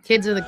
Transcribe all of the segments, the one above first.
Kids of the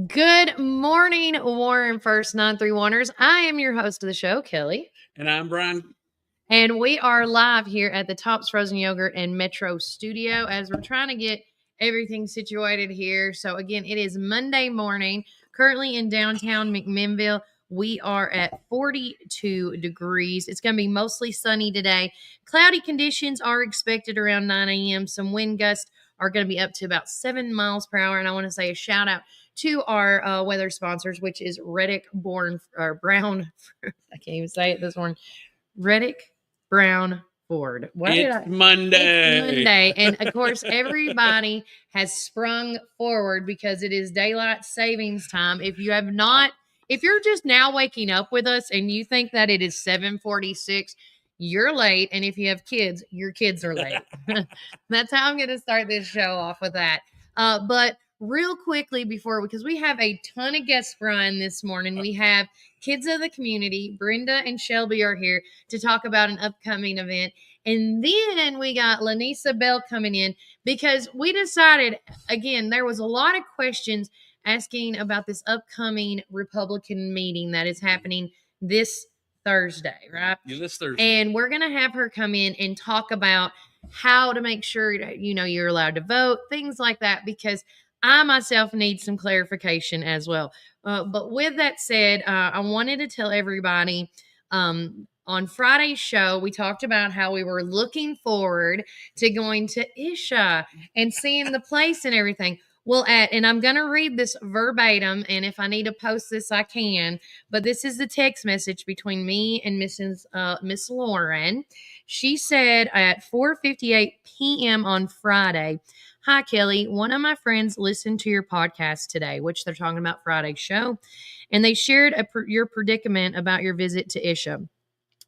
Good morning, Warren First 931ers. I am your host of the show, Kelly. And I'm Brian. And we are live here at the Tops Frozen Yogurt and Metro Studio as we're trying to get everything situated here. So, again, it is Monday morning, currently in downtown McMinnville. We are at 42 degrees. It's going to be mostly sunny today. Cloudy conditions are expected around 9 a.m. Some wind gusts are going to be up to about 7 miles per hour. And I want to say a shout out to our weather sponsors, which is Reddick Brown. I can't even say it this morning. Reddick Brown Ford. It's Monday. It's Monday. And of course, everybody has sprung forward because it is daylight savings time. If you're just now waking up with us and you think that it is 7:46, you're late. And if you have kids, your kids are late. That's how I'm going to start this show off with that. But real quickly because we have a ton of guests, Brian, this morning. We have Kids of the Community. Brenda and Shelby are here to talk about an upcoming event. And then we got Lanisa Bell coming in because we decided, again, there was a lot of questions asking about this upcoming Republican meeting that is happening this Thursday, right? Yeah, this Thursday. And we're going to have her come in and talk about how to make sure, you're allowed to vote, things like that, because I myself need some clarification as well. But with that said, I wanted to tell everybody on Friday's show, we talked about how we were looking forward to going to Isha and seeing the place and everything. Well, and I'm going to read this verbatim, and if I need to post this, I can. But this is the text message between me and Miss Lauren. She said at 4:58 p.m. on Friday, "Hi, Kelly. One of my friends listened to your podcast today," which they're talking about Friday's show, "and they shared your predicament about your visit to Isha.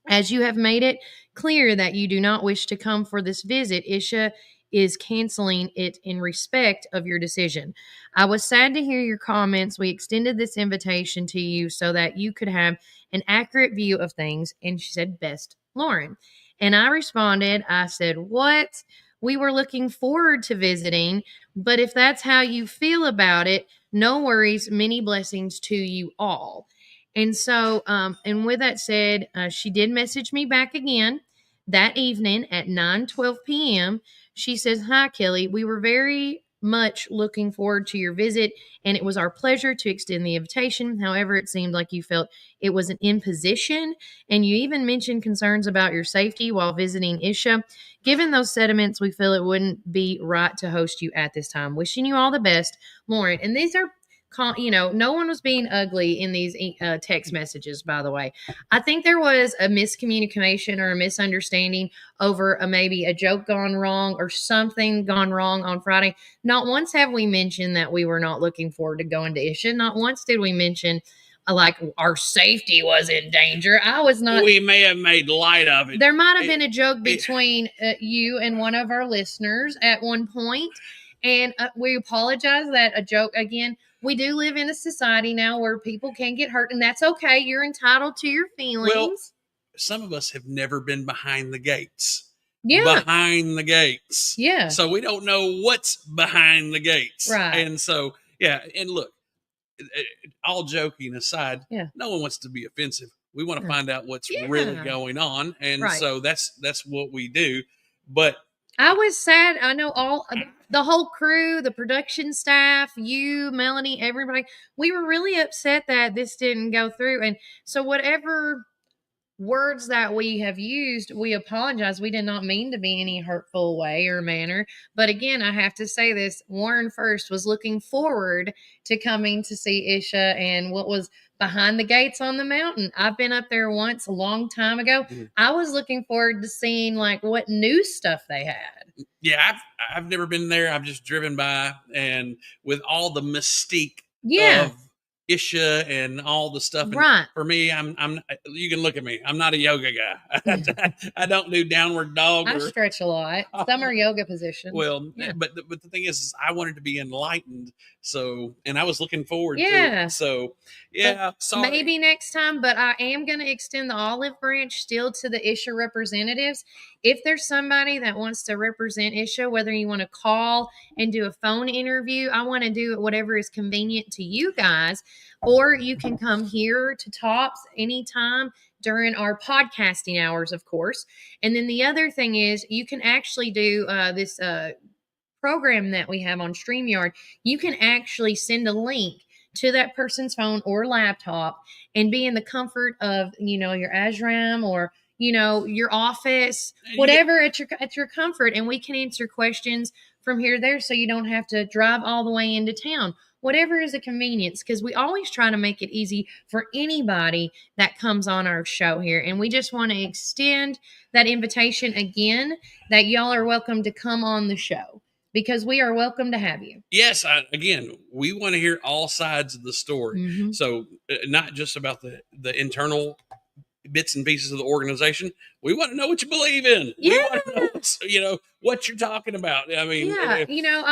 As you have made it clear that you do not wish to come for this visit, Isha is canceling it in respect of your decision. I was sad to hear your comments. We extended this invitation to you so that you could have an accurate view of things." And she said, "Best, Lauren." And I responded, I said, "What? We were looking forward to visiting, but if that's how you feel about it, no worries. Many blessings to you all." And so, and with that said, she did message me back again that evening at 9:12 p.m. She says, "Hi, Kelly. We were very much looking forward to your visit, and it was our pleasure to extend the invitation. However, it seemed like you felt it was an imposition, and you even mentioned concerns about your safety while visiting Isha. Given those sentiments, we feel it wouldn't be right to host you at this time. Wishing you all the best, Lauren." And these are no one was being ugly in these text messages, by the way. I think there was a miscommunication or a misunderstanding over maybe a joke gone wrong or something gone wrong on Friday. Not once have we mentioned that we were not looking forward to going to Isha. Not once did we mention like our safety was in danger. I was not. We may have made light of it. There might have been a joke between you and one of our listeners at one point, and we apologize that a joke again. We do live in a society now where people can get hurt, and that's okay. You're entitled to your feelings. Well, some of us have never been behind the gates. Yeah. Behind the gates. Yeah. So we don't know what's behind the gates. Right. And so, yeah. And look, all joking aside, yeah, no one wants to be offensive. We want to find out what's really going on. And so that's what we do. But I was sad. I know the whole crew, the production staff, you, Melanie, everybody, we were really upset that this didn't go through. And so whatever words that we have used, we apologize. We did not mean to be any hurtful way or manner. But again, I have to say this, Warren First was looking forward to coming to see Isha and what was behind the gates on the mountain. I've been up there once a long time ago. I was looking forward to seeing like what new stuff they had. Yeah, I've never been there. I've just driven by, and with all the mystique of Isha and all the stuff. Right. For me, you can look at me. I'm not a yoga guy. I don't do downward dog. I stretch a lot. Some are yoga positions. Well, but the thing is I wanted to be enlightened. So, and I was looking forward to it. So, yeah. Maybe next time, but I am going to extend the olive branch still to the Isha representatives. If there's somebody that wants to represent Isha, whether you want to call and do a phone interview, I want to do it whatever is convenient to you guys, or you can come here to Tops anytime during our podcasting hours, of course. And then the other thing is you can actually do this program that we have on StreamYard. You can actually send a link to that person's phone or laptop and be in the comfort of, your ashram or, your office, whatever at your comfort. And we can answer questions from here to there so you don't have to drive all the way into town. Whatever is a convenience, because we always try to make it easy for anybody that comes on our show here. And we just want to extend that invitation again that y'all are welcome to come on the show, because we are welcome to have you. Yes. Again, we want to hear all sides of the story. Mm-hmm. So not just about the internal bits and pieces of the organization. We want to know what you believe in. Yeah. We want to know, what you're talking about. I mean, I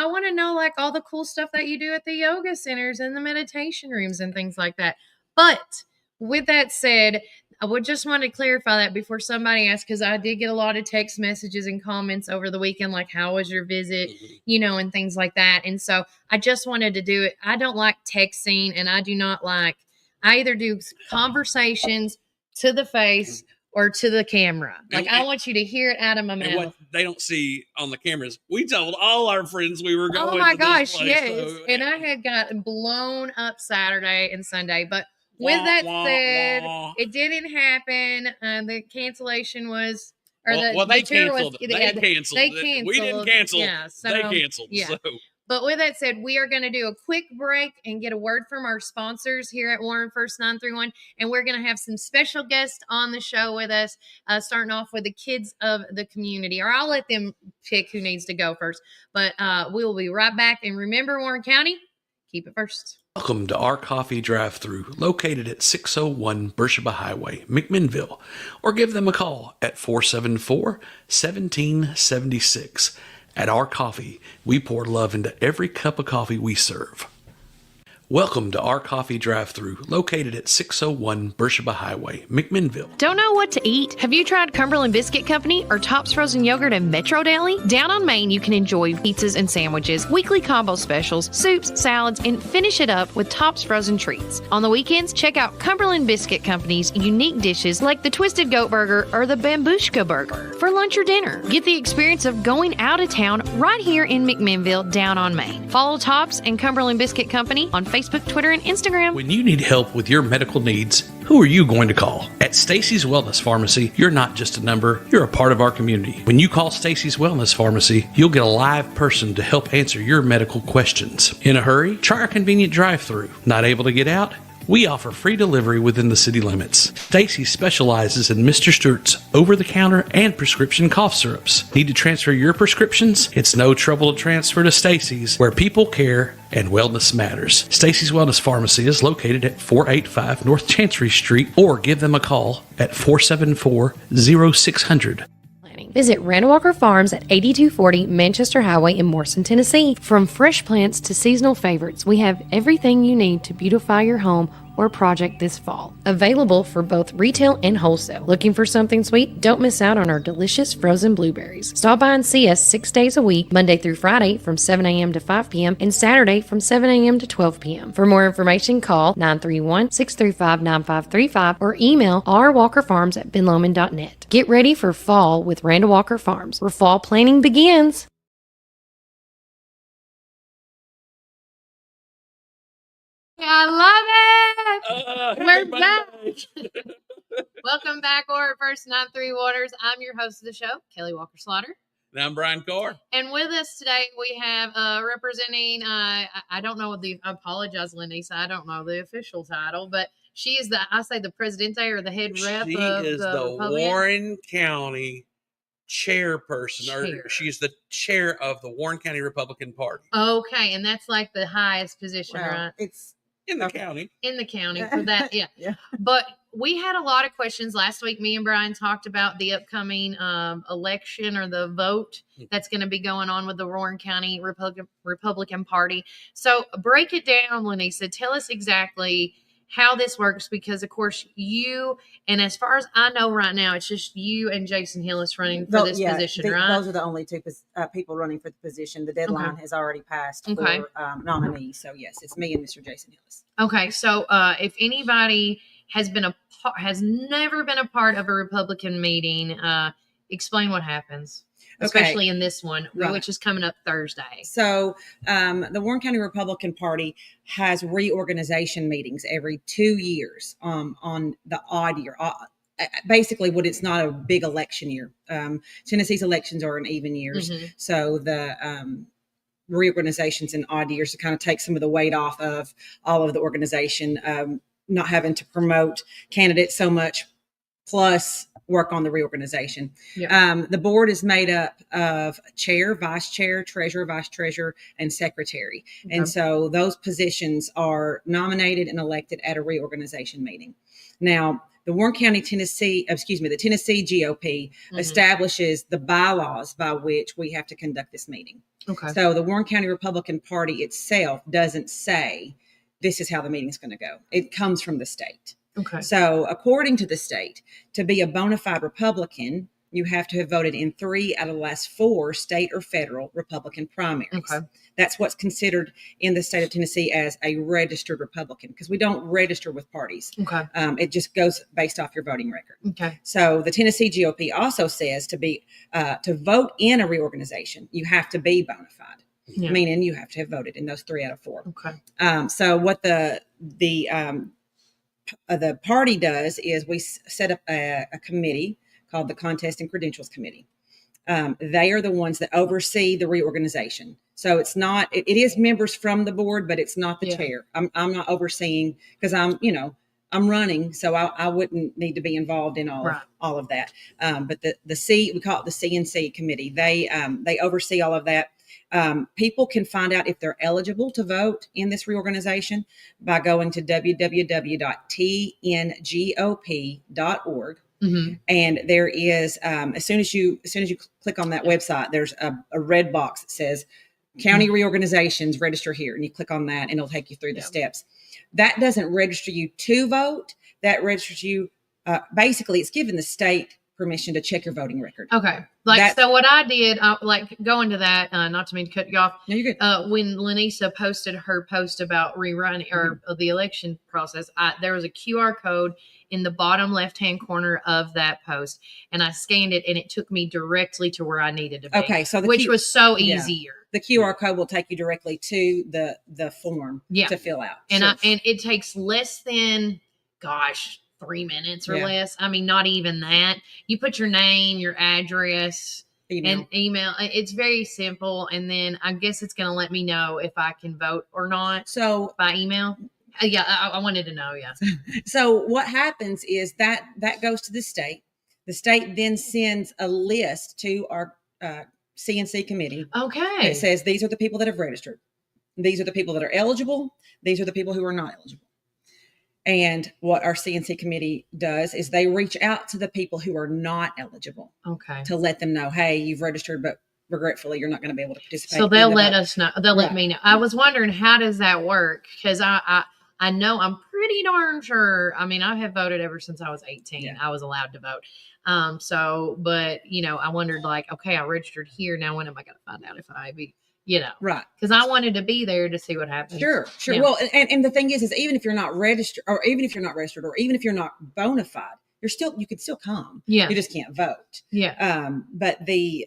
want to know like all the cool stuff that you do at the yoga centers and the meditation rooms and things like that. But with that said, I would just want to clarify that before somebody asks, because I did get a lot of text messages and comments over the weekend, like, how was your visit, and things like that. And so I just wanted to do it. I don't like texting, and I either do conversations to the face or to the camera. Like, I want you to hear it out of my mouth. What they don't see on the cameras, we told all our friends we were going. Oh my gosh, yes. So, and I had gotten blown up Saturday and Sunday, but with that said, it didn't happen. The cancellation was, they canceled. They canceled. We didn't cancel. Yeah, they canceled. Yeah. So. But with that said, we are going to do a quick break and get a word from our sponsors here at Warren First 931. And we're going to have some special guests on the show with us, starting off with the kids of the community. Or I'll let them pick who needs to go first. But we will be right back. And remember, Warren County, keep it first. Welcome to our coffee drive-thru, located at 601 Beersheba Highway, McMinnville. Or give them a call at 474-1776. At Our Coffee, we pour love into every cup of coffee we serve. Welcome to Our Coffee Drive-Thru, located at 601 Beersheba Highway, McMinnville. Don't know what to eat? Have you tried Cumberland Biscuit Company or Tops Frozen Yogurt and Metro Deli? Down on Main, you can enjoy pizzas and sandwiches, weekly combo specials, soups, salads, and finish it up with Tops Frozen Treats. On the weekends, check out Cumberland Biscuit Company's unique dishes like the Twisted Goat Burger or the Bambushka Burger. For lunch or dinner, get the experience of going out of town right here in McMinnville, down on Main. Follow Tops and Cumberland Biscuit Company on Facebook, Twitter, and Instagram. When you need help with your medical needs, who are you going to call? At Stacy's Wellness Pharmacy, you're not just a number, you're a part of our community. When you call Stacy's Wellness Pharmacy, you'll get a live person to help answer your medical questions. In a hurry? Try our convenient drive-thru. Not able to get out? We offer free delivery within the city limits. Stacy specializes in Mr. Stewart's over-the-counter and prescription cough syrups. Need to transfer your prescriptions? It's no trouble to transfer to Stacy's, where people care and wellness matters. Stacy's Wellness Pharmacy is located at 485 North Chancery Street, or give them a call at 474-0600. Visit Randall Walker Farms at 8240 Manchester Highway in Morrison, Tennessee. From fresh plants to seasonal favorites, we have everything you need to beautify your home or project this fall. Available for both retail and wholesale. Looking for something sweet? Don't miss out on our delicious frozen blueberries. Stop by and see us 6 days a week, Monday through Friday from 7 a.m. to 5 p.m. and Saturday from 7 a.m. to 12 p.m. For more information, call 931-635-9535 or email rwalkerfarms@benlomond.net. Get ready for fall with Randall Walker Farms, where fall planning begins. I love it. We're back. Welcome back, or First 9-3 Waters. I'm your host of the show, Kelly Walker Slaughter. And I'm Brian Carr. And with us today, we have representing, I don't know I apologize, Lenisa, I don't know the official title, but she is the presidente or the head rep She of is the Warren County chairperson, or she's the chair of the Warren County Republican Party. Okay, and that's like the highest position, right? It's in the county. In the county for that, yeah. Yeah. But we had a lot of questions last week. Me and Brian talked about the upcoming election or the vote that's going to be going on with the Warren County Republican Party. So break it down, Lenisa. Tell us exactly how this works, because of course you, and as far as I know right now, it's just you and Jason Hillis running for this position, right? Those are the only two people running for the position. The deadline has already passed for nominees. So yes, it's me and Mr. Jason Hillis. Okay, so if anybody has never been a part of a Republican meeting, explain what happens. Especially in this one, which is coming up Thursday. So the Warren County Republican Party has reorganization meetings every 2 years on the odd year. Basically, it's not a big election year. Tennessee's elections are in even years. Mm-hmm. So the reorganizations in odd years to kind of take some of the weight off of all of the organization, not having to promote candidates so much, plus work on the reorganization. Yeah. The board is made up of chair, vice chair, treasurer, vice treasurer, and secretary. Okay. And so those positions are nominated and elected at a reorganization meeting. Now, the Tennessee GOP establishes the bylaws by which we have to conduct this meeting. Okay. So the Warren County Republican Party itself doesn't say this is how the meeting's going to go. It comes from the state. Okay. So according to the state, to be a bona fide Republican, you have to have voted in 3 out of the last 4 state or federal Republican primaries. Okay. That's what's considered in the state of Tennessee as a registered Republican, because we don't register with parties. Okay. It just goes based off your voting record. Okay. So the Tennessee GOP also says to vote in a reorganization, you have to be bona fide. Yeah. Meaning you have to have voted in those 3 out of 4. Okay. So what the party does is we set up a committee called the Contest and Credentials Committee. They are the ones that oversee the reorganization. So it is members from the board, but it's not the chair. I'm not overseeing because I'm running, so I wouldn't need to be involved in all of that. But we call it the CNC committee. They oversee all of that. People can find out if they're eligible to vote in this reorganization by going to www.tngop.org. Mm-hmm. And there is, as soon as you click on that website, there's a red box that says county reorganizations, register here. And you click on that and it'll take you through the steps. That doesn't register you to vote. That registers you, basically it's giving the state permission to check your voting record. Okay. So what I did, going to that, not to mean to cut you off. No, you're good. When Lenisa posted her post about rerunning or the election process, there was a QR code in the bottom left-hand corner of that post, and I scanned it, and it took me directly to where I needed to be. Okay, so which was so easier. The QR code will take you directly to the form to fill out, and and it takes less than 3 minutes or less. I mean, not even that. You put your name, your address, and email. It's very simple. And then I guess it's going to let me know if I can vote or not. So by email. Yeah, I wanted to know. Yeah. So what happens is that goes to the state. The state then sends a list to our CNC committee. Okay. It says these are the people that have registered. These are the people that are eligible. These are the people who are not eligible. And what our CNC committee does is they reach out to the people who are not eligible. Okay. To let them know, hey, you've registered, but regretfully, you're not going to be able to participate. So they'll let us know. They'll let me know. I was wondering, how does that work? Because I know I'm pretty darn sure. I mean, I have voted ever since I was 18. Yeah. I was allowed to vote. But I wondered, okay, I registered here. Now, when am I going to find out if I be? Right. Because I wanted to be there to see what happens. Sure. Yeah. Well, and the thing is even if you're not registered, or even if you're not bona fide, you could still come. Yeah. You just can't vote. Yeah. But the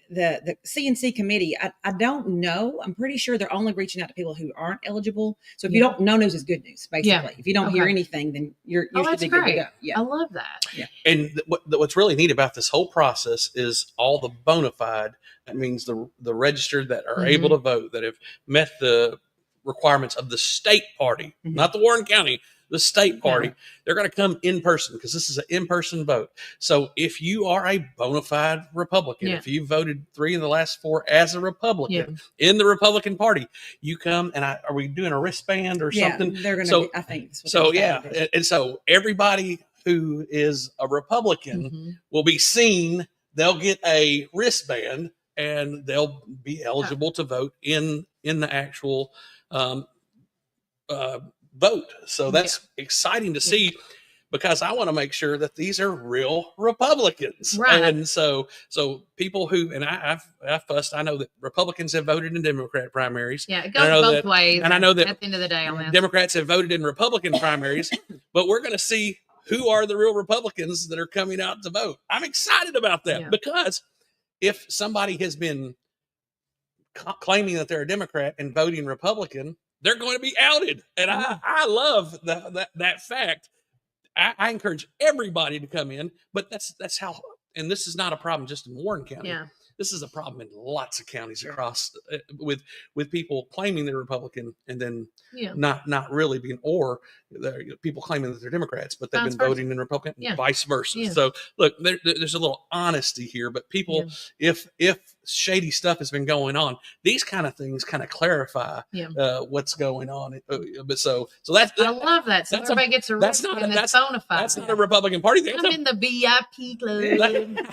CNC committee, I don't know. I'm pretty sure they're only reaching out to people who aren't eligible. So if you don't, no news is good news, basically. Yeah. If you don't hear anything, then you should that's be good great. to go. Yeah. I love that. Yeah. And what's really neat about this whole process is all the bona fide, that means the registered that are able to vote, that have met the requirements of the state party, not the Warren County, the state party. They're going to come in person because this is an in-person vote. So if you are a bona fide Republican, if you voted 3 of the last 4 as a Republican in the Republican Party, you come and are we doing a wristband or something? They're going to, I think. So and so everybody who is a Republican will be seen. They'll get a wristband and they'll be eligible to vote in the actual vote. So that's exciting to see, because I want to make sure that these are real Republicans. Right. And so people who, and I've fussed, I know that Republicans have voted in Democrat primaries. Yeah, it goes both ways. And I know that at the end of the day on this, Democrats have voted in Republican primaries, but we're going to see who are the real Republicans that are coming out to vote. I'm excited about that because if somebody has been claiming that they're a Democrat and voting Republican, they're going to be outed. And I love that fact. I encourage everybody to come in, but that's how, and this is not a problem just in Warren County. Yeah. This is a problem in lots of counties across with people claiming they're Republican and then not really being, or people claiming that they're Democrats, but they've been voting in Republican, and vice versa. Yeah. So look, there's a little honesty here, but people, if shady stuff has been going on, these kind of things kind of clarify what's going on. But so that's, I love that. So everybody gets a that's not bona fide. That's not a Republican Party thing. I'm in the VIP club.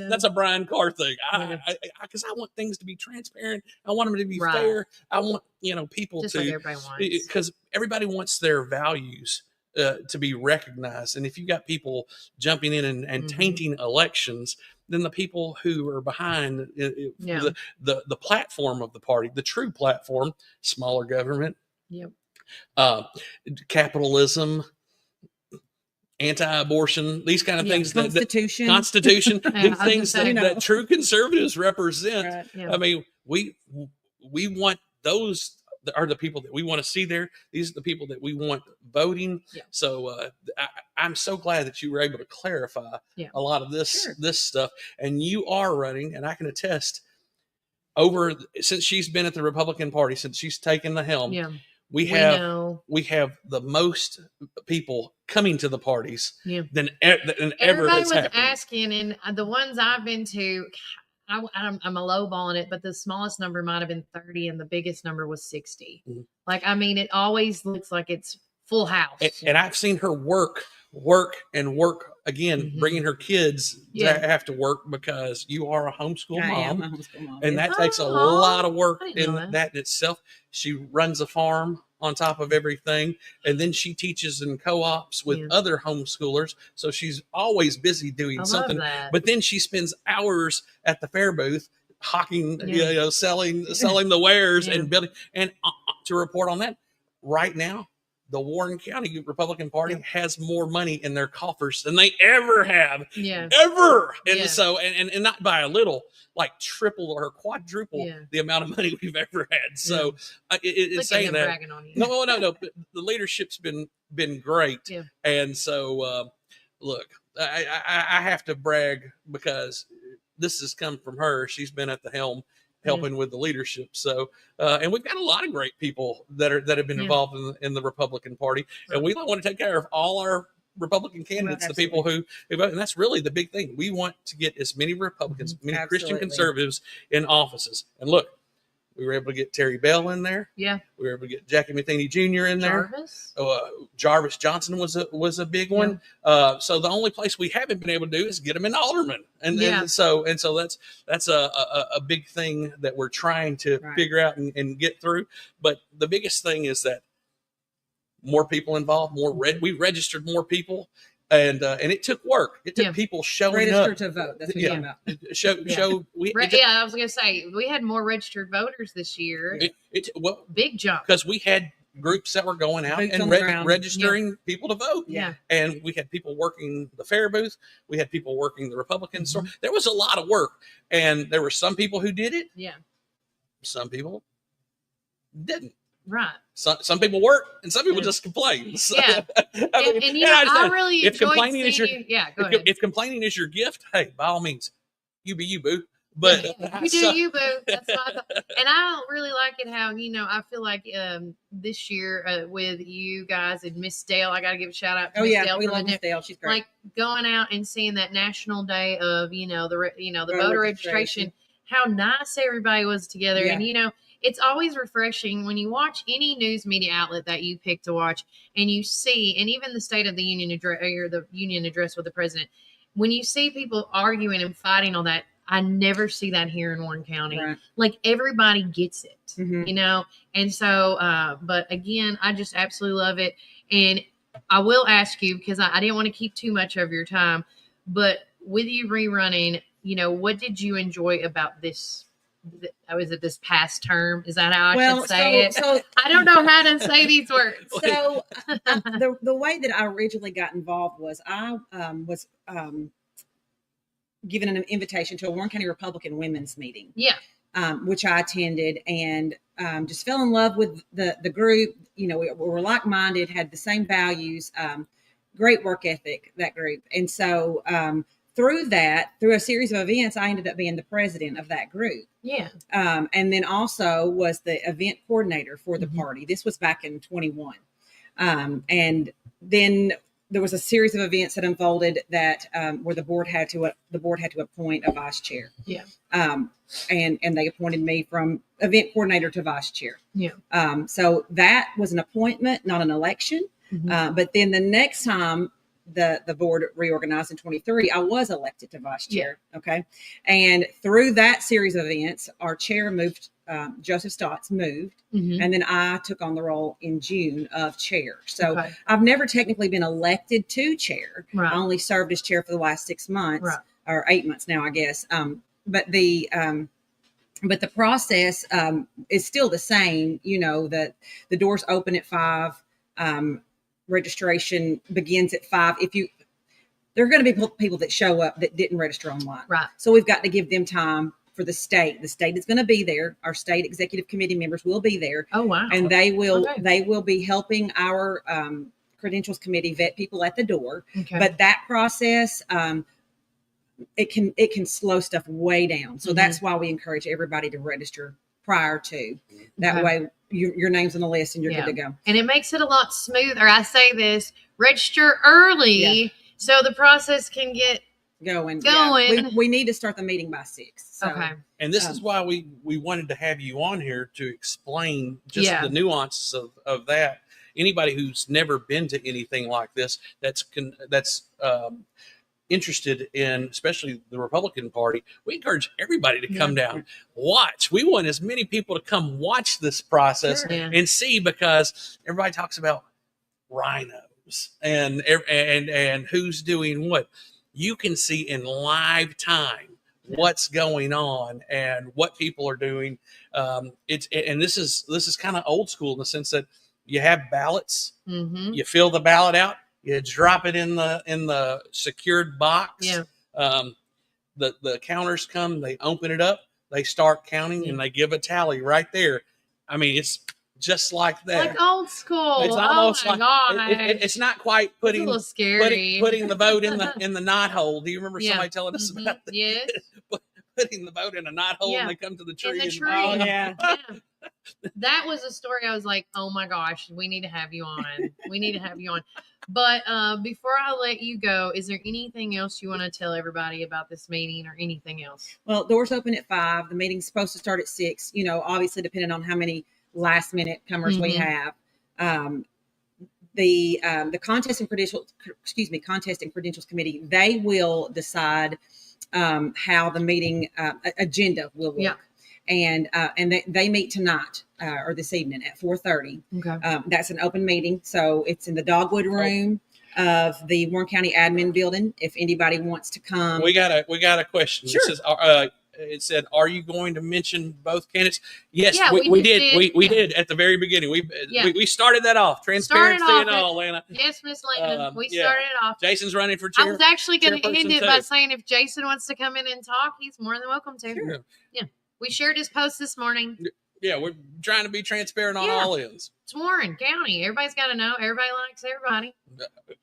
That's a Brian Carr thing. Because I want things to be transparent. I want them to be fair. I want people just to, like everybody wants, because everybody wants their values to be recognized. And if you got people jumping in and tainting elections, then the people who are behind the platform of the party, the true platform, smaller government, capitalism, anti-abortion, these kind of things, Constitution, these things that true conservatives represent. Right. I mean, we want those are the people that we want to see there. These are the people that we want voting. So I'm so glad that you were able to clarify a lot of this stuff. And you are running, and I can attest, since she's been at the Republican Party, since she's taken the helm, we have the most people coming to the parties than ever. Everybody was asking, and the ones I've been to, I'm a low balling it, but the smallest number might have been 30 and the biggest number was 60. Like, I mean, it always looks like it's full house. And I've seen her work again, bringing her kids to have to work, because you are a homeschool mom. I am a homeschool mom. And that takes a lot of work in that in itself. She runs a farm on top of everything. And then she teaches in co-ops with other homeschoolers. So she's always busy doing something. But then she spends hours at the fair booth hawking, selling the wares and building. And to report on that, right now, the Warren County Republican Party has more money in their coffers than they ever have, ever. And so, and not by a little, like triple or quadruple the amount of money we've ever had. So it's saying that. No. The leadership's been great. And so, look, I have to brag, because this has come from her. She's been at the helm, helping with the leadership. So, and we've got a lot of great people that have been involved in the Republican Party, and we want to take care of all our Republican candidates, the people who vote. And that's really the big thing. We want to get as many Republicans, many Christian conservatives in offices. And look, we were able to get Terry Bell in there. Yeah. We were able to get Jackie Matheny Jr. in there. Jarvis Johnson was a big one. So the only place we haven't been able to do is get him in alderman. And so that's a big thing that we're trying to figure out and get through. But the biggest thing is that more people involved, we registered more people. And it took work. It took people showing up. Register to vote. That's what you're talking about. I was going to say, we had more registered voters this year. Big jump. Because we had groups that were going out Boots and on the ground. registering people to vote. Yeah. And we had people working the fair booth. We had people working the Republican store. Mm-hmm. There was a lot of work. And there were some people who did it. Yeah. Some people didn't. Right. Some people work and some people just complain. So, Yeah. And you know, I really if enjoyed complaining is seeing your, you. Yeah, go ahead. if complaining is your gift, hey, by all means, you be you, boo. But you do you, boo. That's what I thought. And I really like it how, you know, I feel like this year with you guys and Miss Dale, I got to give a shout out to Miss Dale. We love Miss Dale. She's great. Like going out and seeing that national day of, the Voter voter registration, how nice everybody was together. Yeah. And, you know, it's always refreshing when you watch any news media outlet that you pick to watch and you see, and even the State of the Union address or the Union address with the president, when you see people arguing and fighting on that, I never see that here in Warren County. Right. Like everybody gets it, Mhm. you know? And so, but again, I just absolutely love it. And I will ask you, because I didn't want to keep too much of your time, but with you rerunning, you know, what did you enjoy about this? Was it this past term? Is that how I should say it? So I don't know how to say these words. So the way that I originally got involved was I was given an invitation to a Warren County Republican women's meeting. Yeah. Which I attended and just fell in love with the group. You know, we were like-minded, had the same values, great work ethic, that group. And so through a series of events, I ended up being the president of that group. Yeah. And then also was the event coordinator for the Mhm. party. This was back in 21. And then there was a series of events that unfolded that where the board had to appoint a vice chair. Yeah. And they appointed me from event coordinator to vice chair. Yeah. So that was an appointment, not an election. Mhm. But then the next time the board reorganized in 23, I was elected to vice chair. Yeah. Okay. And through that series of events, our chair moved, Joseph Stotts moved, Mhm. and then I took on the role in June of chair. So Okay. I've never technically been elected to chair. Right. I only served as chair for the last 6 months, Right. or 8 months now, I guess. But the process is still the same. You know, that the doors open at 5. Registration begins at 5. There are going to be people that show up that didn't register online. Right. So we've got to give them time for the state. The state is going to be there. Our state executive committee members will be there, Oh, wow. and they will Okay. be helping our credentials committee vet people at the door. Okay. But that process, it can slow stuff way down. So Mhm. that's why we encourage everybody to register prior to. That Okay. way, your name's on the list and you're Yeah. good to go. And it makes it a lot smoother. I say this, register early so the process can get Going. Going. We need to start the meeting by 6. So, okay. And this is why we wanted to have you on here to explain just Yeah. the nuances of that. Anybody who's never been to anything like this, that's interested in, especially the Republican Party, we encourage everybody to come down, watch. We want as many people to come watch this process Sure. Yeah. and see, because everybody talks about rhinos and who's doing what. You can see in live time what's going on and what people are doing. This is kind of old school in the sense that you have ballots, Mm-hmm. you fill the ballot out, you drop it in the secured box. Yeah. The counters come, they open it up, they start counting, and they give a tally right there. I mean, it's just like that. Like old school. It's almost oh my like gosh. it's not quite It's a putting little scary. putting the vote in the knot hole. Do you remember Yeah. somebody telling us Mhm. about that? Yes. Putting the vote in a knot hole Yeah. and they come to the tree. In the and- tree. Oh, yeah. Yeah. That was a story I was like, oh my gosh, we need to have you on. We need to have you on. But before I let you go, is there anything else you want to tell everybody about this meeting or anything else? Well, doors open at 5. The meeting's supposed to start at 6. You know, obviously depending on how many last minute comers we Mhm. have. The contest and credentials committee, they will decide how the meeting agenda will look. Yeah. And they meet tonight or this evening at 4:30. Okay. That's an open meeting, so it's in the Dogwood room of the Warren County Admin Building. If anybody wants to come, We got a question. Sure. This is it said, "Are you going to mention both candidates?" Yes, Yeah, we we did. did. We did at the very beginning. We started that off, transparency and all, Lana. Yes, Miss Lana. We yeah. started it off. Jason's running for chair. I was actually going to end it by too. saying if Jason wants to come in and talk, he's more than welcome to. Sure. Yeah. We shared his post this morning. Yeah, we're trying to be transparent on all ends. It's Warren County. Everybody's got to know. Everybody likes everybody.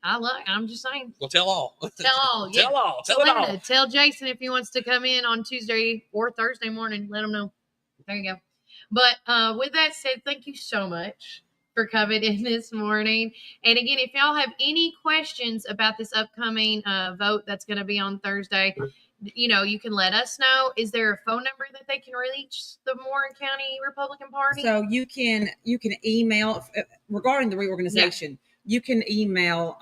I'm just saying. Well, tell all. Tell all. Yeah. Tell all. Tell it all. Tell Jason if he wants to come in on Tuesday or Thursday morning. Let him know. There you go. But with that said, thank you so much for coming in this morning. And again, if y'all have any questions about this upcoming vote that's going to be on Thursday, you can let us know. Is there a phone number that they can reach the Warren County Republican Party? So you can email regarding the reorganization. You can email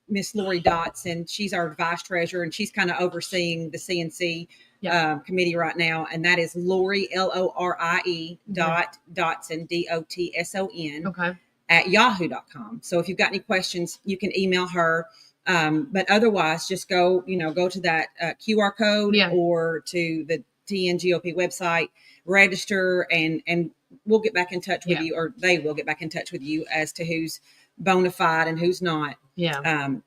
Miss Lori Dotson. She's our vice treasurer, and she's kind of overseeing the CNC committee right now. And that is Lori, Lorie Dotson, Dotson, okay, at yahoo.com. So if you've got any questions, you can email her. But otherwise, just go to that QR code or to the TNGOP website, register, and we'll get back in touch with you, or they will get back in touch with you as to who's bona fide and who's not.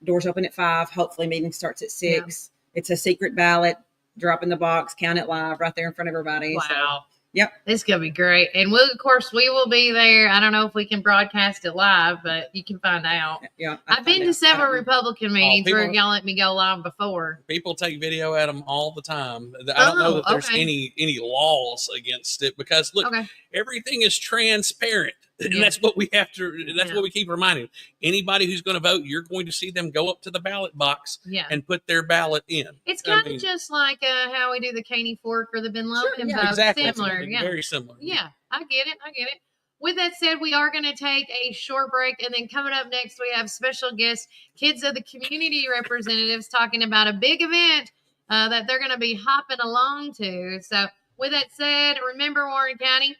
Doors open at 5. Hopefully meeting starts at 6. It's a secret ballot. Drop in the box, count it live right there in front of everybody. Wow. So, yep. It's going to be great. And we will be there. I don't know if we can broadcast it live, but you can find out. Yeah. I've been to several Republican meetings where y'all let me go live before. People take video at them all the time. I don't know that there's any laws against it because look, everything is transparent. And that's what we have to, that's what we keep reminding. Anybody who's going to vote, you're going to see them go up to the ballot box and put their ballot in. It's kind of just like how we do the Caney Fork or the Ben Lomond vote. Exactly. Similar. Very similar. Yeah, I get it. With that said, we are going to take a short break. And then coming up next, we have special guests, Kids of the Community representatives, talking about a big event that they're going to be hopping along to. So with that said, remember Warren County.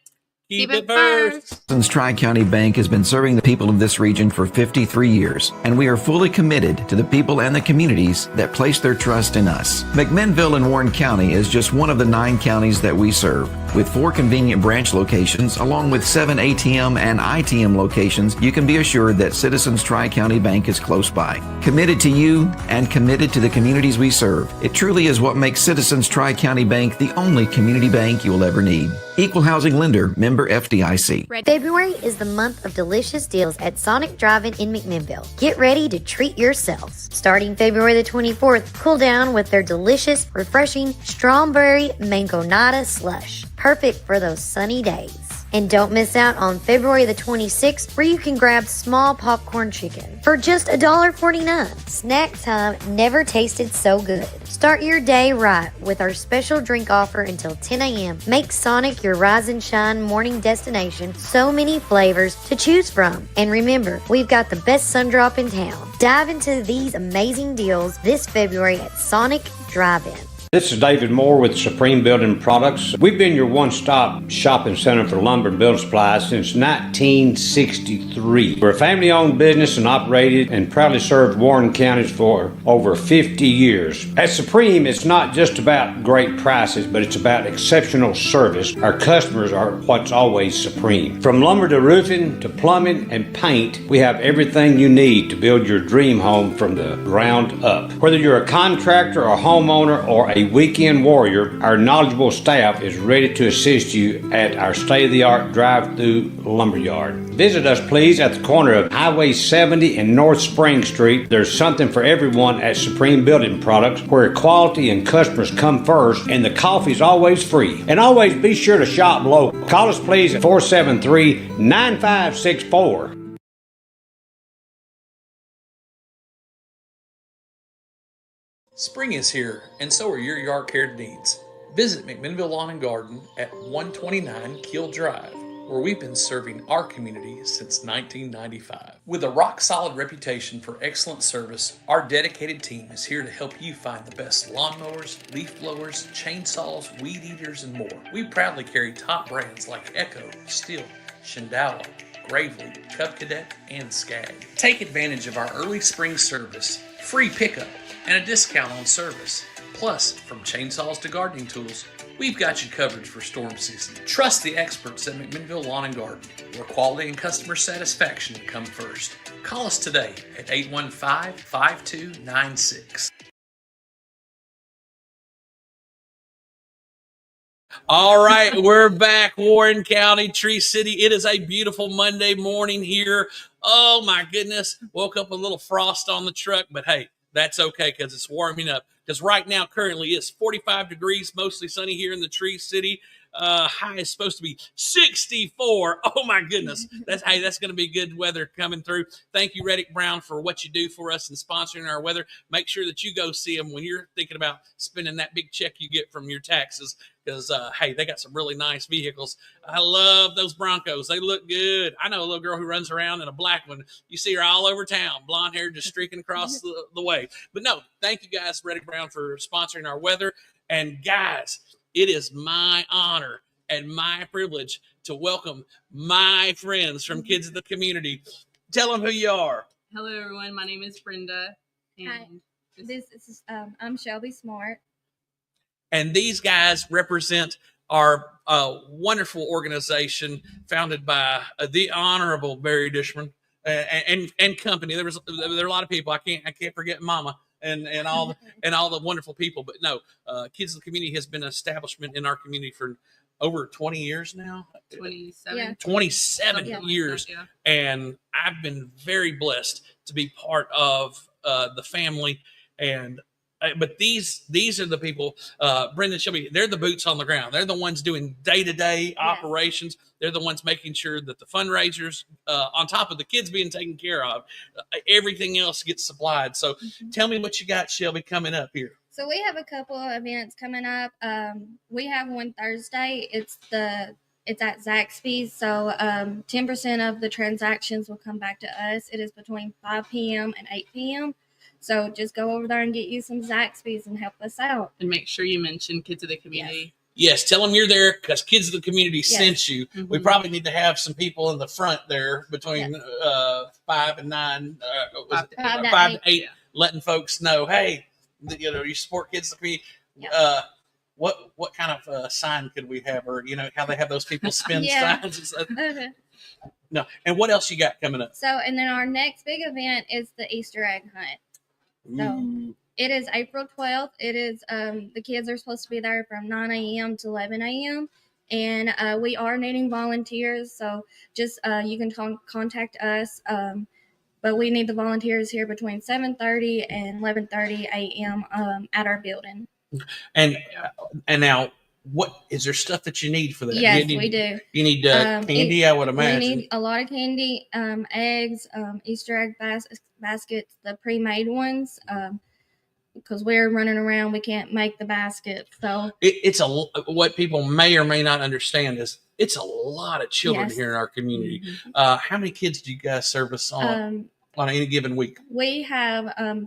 Keep it first. Citizens Tri-County Bank has been serving the people of this region for 53 years, and we are fully committed to the people and the communities that place their trust in us. McMinnville in Warren County is just one of the 9 counties that we serve. With 4 convenient branch locations, along with 7 ATM and ITM locations, you can be assured that Citizens Tri-County Bank is close by. Committed to you and committed to the communities we serve. It truly is what makes Citizens Tri-County Bank the only community bank you will ever need. Equal housing lender, member FDIC. February is the month of delicious deals at Sonic Drive-In in McMinnville. Get ready to treat yourselves. Starting February the 24th, cool down with their delicious, refreshing strawberry mangonada slush. Perfect for those sunny days. And don't miss out on February the 26th, where you can grab small popcorn chicken for just $1.49. Snack time never tasted so good. Start your day right with our special drink offer until 10 a.m. Make Sonic your rise and shine morning destination. So many flavors to choose from. And remember, we've got the best sundrop in town. Dive into these amazing deals this February at Sonic Drive-In. This is David Moore with Supreme Building Products. We've been your one-stop shopping center for lumber and building supplies since 1963. We're a family-owned business and operated and proudly served Warren counties for over 50 years. At Supreme, it's not just about great prices, but it's about exceptional service. Our customers are what's always supreme. From lumber to roofing to plumbing and paint, we have everything you need to build your dream home from the ground up. Whether you're a contractor or homeowner or a weekend warrior, our knowledgeable staff is ready to assist you at our state-of-the-art drive-through lumberyard. Visit us, please, at the corner of Highway 70 and North Spring Street. There's something for everyone at Supreme Building Products, where quality and customers come first, and the coffee's always free. And always be sure to shop local. Call us, please, at 473-9564. Spring is here, and so are your yard care needs. Visit McMinnville Lawn and Garden at 129 Keel Drive, where we've been serving our community since 1995. With a rock-solid reputation for excellent service, our dedicated team is here to help you find the best lawnmowers, leaf blowers, chainsaws, weed eaters, and more. We proudly carry top brands like Echo, Stihl, Shindala, Gravely, Cub Cadet, and Skag. Take advantage of our early spring service, free pickup, and a discount on service. Plus, from chainsaws to gardening tools, We've got you covered for storm season. Trust the experts at McMinnville Lawn and Garden, where quality and customer satisfaction come first. Call us today at 815-5296. All right, we're back, Warren County, Tree City. It is a beautiful Monday morning here. Oh my goodness, woke up with a little frost on the truck, but hey, that's okay because it's warming up. Because right now, currently, it's 45 degrees, mostly sunny here in the Tree City. High is supposed to be 64. Oh my goodness, that's going to be good weather coming through. Thank you, Reddick Brown, for what you do for us and sponsoring our weather. Make sure that you go see them when you're thinking about spending that big check you get from your taxes. Because, hey, they got some really nice vehicles. I love those Broncos. They look good. I know a little girl who runs around in a black one. You see her all over town, blonde hair just streaking across the way. But no, thank you guys, Reddick Brown, for sponsoring our weather. And guys, it is my honor and my privilege to welcome my friends from Kids of the Community. Tell them who you are. Hello, everyone. My name is Brenda. And Hi. This is I'm Shelby Smart. And these guys represent our wonderful organization founded by the Honorable Barry Dishman and company. There are a lot of people. I can't forget Mama and all the wonderful people. But no, Kids of the Community has been an establishment in our community for over 20 years now. 27. Yeah. 27 Something like years. that, yeah. And I've been very blessed to be part of the family. And but these are the people, Brendan, Shelby, they're the boots on the ground. They're the ones doing day-to-day operations. They're the ones making sure that the fundraisers, on top of the kids being taken care of, everything else gets supplied. So tell me what you got, Shelby, coming up here. So we have a couple of events coming up. We have one Thursday. It's at Zaxby's. So 10% of the transactions will come back to us. It is between 5 p.m. and 8 p.m. So just go over there and get you some Zaxby's and help us out. And make sure you mention Kids of the Community. Yes, tell them you're there because Kids of the Community sent you. Mm-hmm. We probably need to have some people in the front there between 5 and 9, 5 to 8, letting folks know, hey, you support Kids of the Community. Yeah. What kind of sign could we have, or how they have those people spin Yeah. signs and stuff? Okay. No, and what else you got coming up? So, and then our next big event is the Easter egg hunt. So it is April 12th. It is the kids are supposed to be there from 9 a.m. to 11 a.m. And we are needing volunteers. So just you can contact us. But we need the volunteers here between 7:30 and 11:30 a.m. At our building. And now, what is there stuff that you need for that? Yes, we do. You need candy, I would imagine. We need a lot of candy, eggs, Easter egg baskets, the pre-made ones, because we're running around, we can't make the basket. So it's what people may or may not understand is it's a lot of children here in our community. Mm-hmm. How many kids do you guys service on any given week? We have over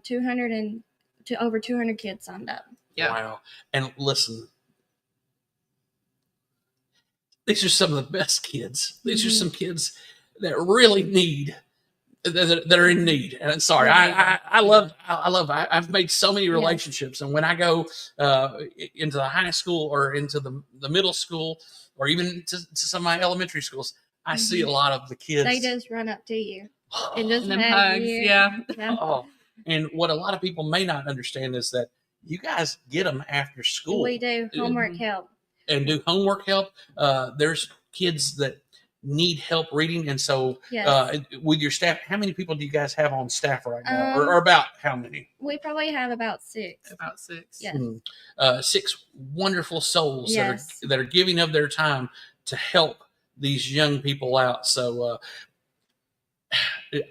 200 kids signed up. Yeah. Wow! And listen. These are some of the best kids. These are some kids that really need, that are in need. And I'm sorry, I've made so many relationships. And when I go into the high school or into the middle school or even to some of my elementary schools, I see a lot of the kids. They just run up to you and just them hug hugs, you. yeah. Oh, and what a lot of people may not understand is that you guys get them after school. We do homework help. And do homework help. There's kids that need help reading. And so with your staff, how many people do you guys have on staff right now? Or about how many? We probably have about 6. About 6. Yes. 6 wonderful souls Yes. that are giving of their time to help these young people out. So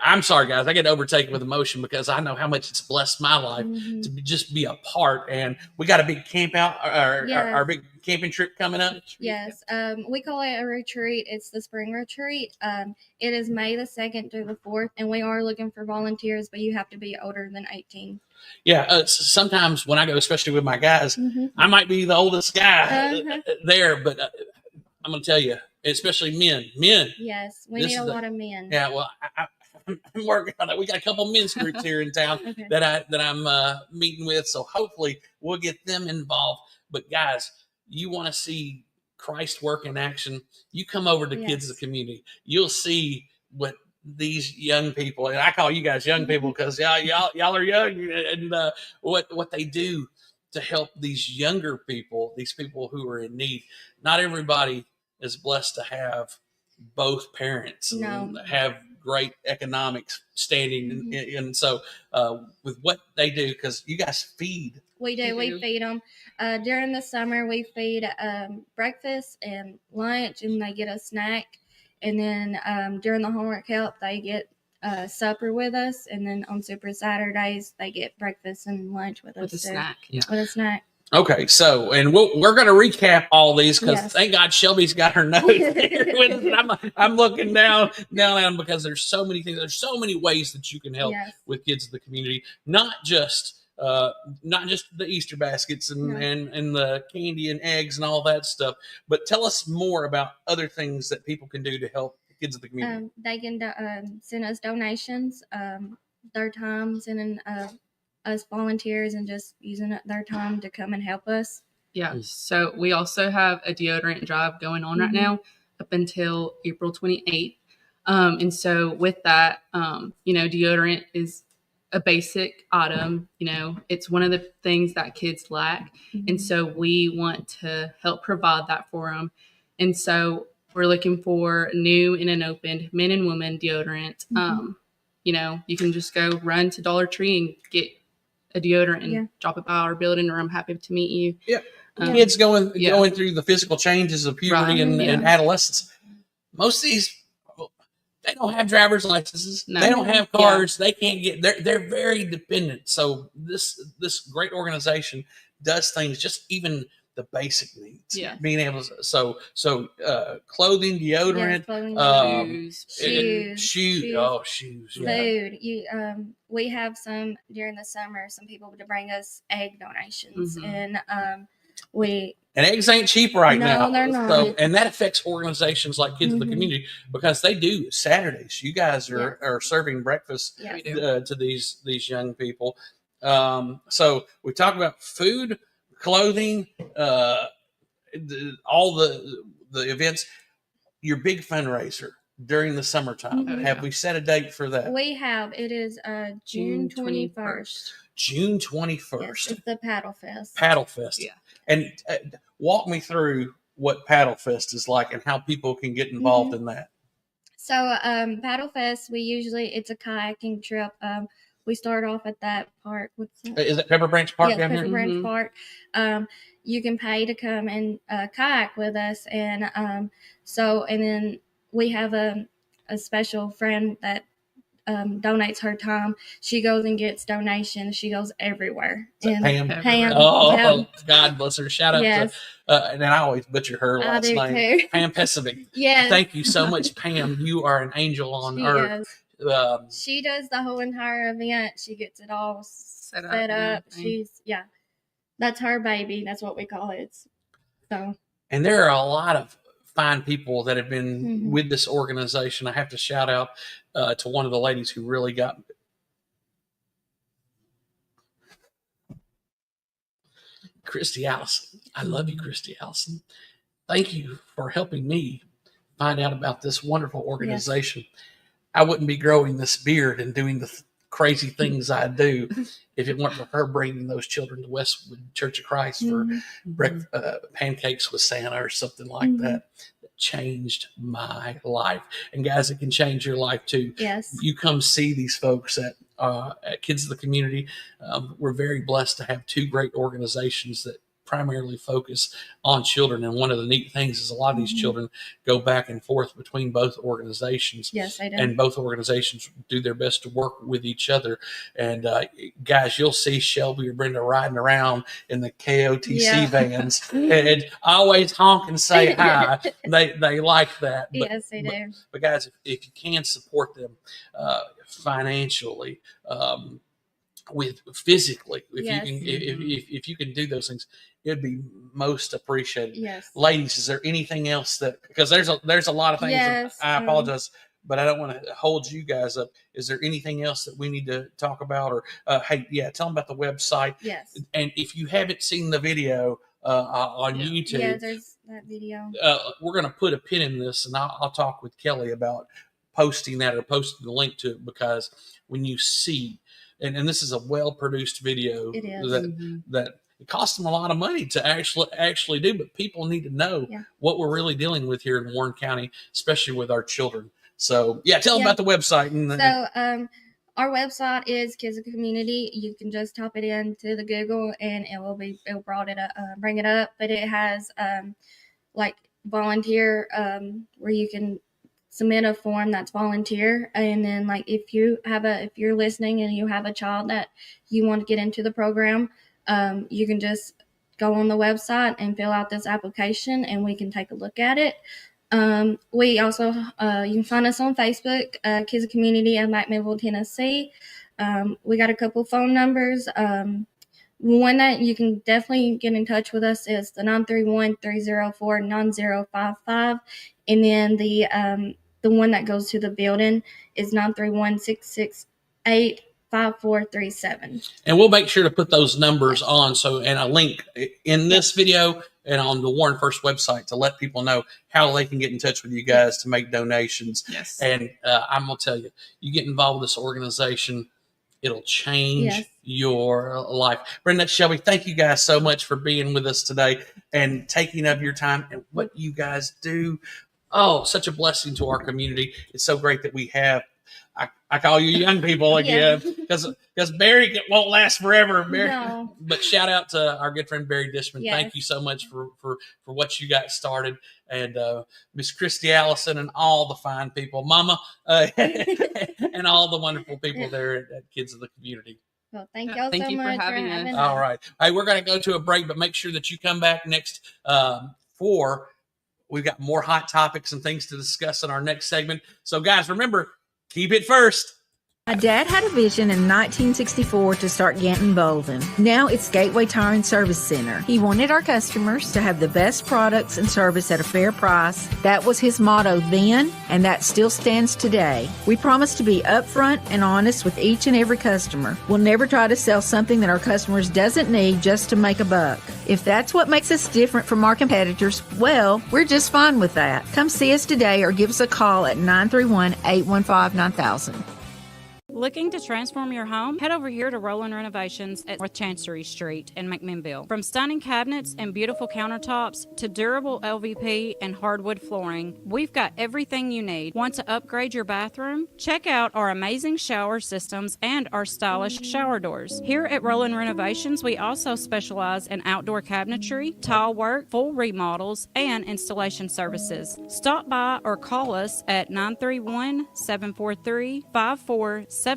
I'm sorry, guys. I get overtaken with emotion because I know how much it's blessed my life to just be a part. And we got a big camp out, our big camping trip coming up. Yes. We call it a retreat. It's the spring retreat. It is May the 2nd through the 4th, and we are looking for volunteers, but you have to be older than 18. Yeah. Sometimes when I go, especially with my guys, I might be the oldest guy there, but I'm going to tell you, especially men. Yes. We need a lot of men. Yeah. Well, I'm working on it. We got a couple men's groups here in town that I'm meeting with, so hopefully we'll get them involved. But guys, you want to see Christ work in action, you come over to Kids of Yes. the Community. You'll see what these young people, and I call you guys young people because y'all are young, and what they do to help these younger people, these people who are in need. Not everybody is blessed to have both parents and No. have great economic standing, and so with what they do, because you guys feed. We do. We We do. feed them during the summer. We feed breakfast and lunch, and they get a snack. And then during the homework help, they get supper with us. And then on Super Saturdays, they get breakfast and lunch with us With a too. snack. Yeah. With a snack. Okay, so and we're going to recap all these because Yes. thank God Shelby's got her notes here with us. And I'm looking down at them because there's so many things. There's so many ways that you can help Yes. with Kids of the Community, not just the Easter baskets and, No. and the candy and eggs and all that stuff, but tell us more about other things that people can do to help Kids of the Community. They can send us donations, their time, sending us volunteers and just using their time to come and help us. Yeah. So we also have a deodorant drive going on right now up until April 28th. And so with that, deodorant is a basic item. It's one of the things that kids lack. And so we want to help provide that for them. And so we're looking for new and unopened men and women deodorant. You can just go run to Dollar Tree and get a deodorant and drop it by our building, or I'm happy to meet you. Yeah. Kids going through the physical changes of puberty Right. and adolescence. Most of these, they don't have driver's licenses. No. They don't have cars. They can't get. They're very dependent. So this great organization does things, just even the basic needs. Yeah. Being able to clothing, deodorant, Yes, clothing, Shoes. Shoes. Oh, shoes. Yeah. food. We have some during the summer. Some people to bring us egg donations, and we And eggs ain't cheap right No, now. they're not. So, and that affects organizations like Kids of the Mhm. Community because they do Saturdays. You guys are serving breakfast yeah. We do. to these young people. So we talk about food, clothing, all the events. Your big fundraiser during the summertime. Mhm. Have we set a date for that? We have it is June 21st. June Yes, 21st. it's the Paddle Fest. Paddle Fest. Yeah. And walk me through what Paddle Fest is like and how people can get involved in that. So Paddle Fest, it's a kayaking trip. We start off at that park. What's that? Is it Pepper Branch Park Yes, down Pepper here? Branch Mhm. Park. You can pay to come and kayak with us, and then we have a special friend that donates her time. She goes and gets donations. She goes everywhere. Is that And Pam? Pam, Oh, yeah. God bless her. Shout out Yes, to, and then I always butcher her I last do name. too. Pam Pesovic. Yes, Thank you so much, Pam. You are an angel on she earth. is. She does the whole entire event. She gets it all set up up. and everything. That's her baby. That's what we call it. So And there are a lot of fine people that have been Mhm. with this organization. I have to shout out to one of the ladies who really got Christy Allison. I love you, Christy Allison. Thank you for helping me find out about this wonderful organization. I wouldn't be growing this beard and doing the crazy things I do if it weren't for her bringing those children to Westwood Church of Christ for pancakes with Santa or something like Mhm. that. That changed my life. And guys, it can change your life too. yes, You come see these folks at Kids of the Community. We're very blessed to have two great organizations that primarily focus on children. And one of the neat things is a lot of these Mhm. children go back and forth between both organizations. yes, I do. And both organizations do their best to work with each other. And guys, you'll see Shelby or Brenda riding around in the KOTC Yeah. vans and always honk and say hi. They like that. But, Yes, they do. but guys, if you can support them financially, with physically, if Yes. you can, if you can do those things, it'd be most appreciated. Yes. Ladies, is there anything else that, because there's a lot of things that Yes, I apologize, but I don't want to hold you guys up. Is there anything else that we need to talk about? Or hey, yeah, tell them about the website. Yes. And if you haven't seen the video, on Yeah. YouTube. Yeah, there's that video. We're going to put a pin in this, and I'll talk with Kelly about posting that or posting the link to it, because when you see, and this is a well-produced video It is. that it costs them a lot of money to actually do, but people need to know what we're really dealing with here in Warren County, especially with our children. So tell them about the website. So our website is Kids of Community. You can just type it into the Google and it'll bring it up. But it has like volunteer where you can submit a form that's volunteer, and then like if you're listening and you have a child that you want to get into the program, you can just go on the website and fill out this application and we can take a look at it. We also you can find us on Facebook, Kids of Community of McMinnville, Tennessee. We got a couple phone numbers. One that you can definitely get in touch with us is the 931-304-9055, and then the one that goes to the building is 931-668-5437. And we'll make sure to put those numbers on, and a link in this video and on the Warren First website to let people know how they can get in touch with you guys to make donations. Yes. And I'm going to tell you, you get involved with this organization, it'll change your life. Brenda, Shelby, thank you guys so much for being with us today and taking up your time and what you guys do. Oh, such a blessing to our community. It's so great that we have, I call you young people again, because Barry won't last forever. Barry. No. But shout out to our good friend Barry Dishman. Yes. Thank you so much for what you got started. And Miss Christy Allison and all the fine people, Mama, and all the wonderful people there at Kids of the Community. Well, thank y'all Thank so you for much having us. All right. Hey, we're going to go to a break, but make sure that you come back next we've got more hot topics and things to discuss in our next segment. So, guys, remember, keep it first. My dad had a vision in 1964 to start Ganton Bolden. Now it's Gateway Tire and Service Center. He wanted our customers to have the best products and service at a fair price. That was his motto then, and that still stands today. We promise to be upfront and honest with each and every customer. We'll never try to sell something that our customers doesn't need just to make a buck. If that's what makes us different from our competitors, well, we're just fine with that. Come see us today or give us a call at 931-815-9000. Looking to transform your home? Head over here to Roland Renovations at North Chancery Street in McMinnville. From stunning cabinets and beautiful countertops to durable LVP and hardwood flooring, we've got everything you need. Want to upgrade your bathroom? Check out our amazing shower systems and our stylish shower doors. Here at Roland Renovations, we also specialize in outdoor cabinetry, tile work, full remodels, and installation services. Stop by or call us at 931-743-5479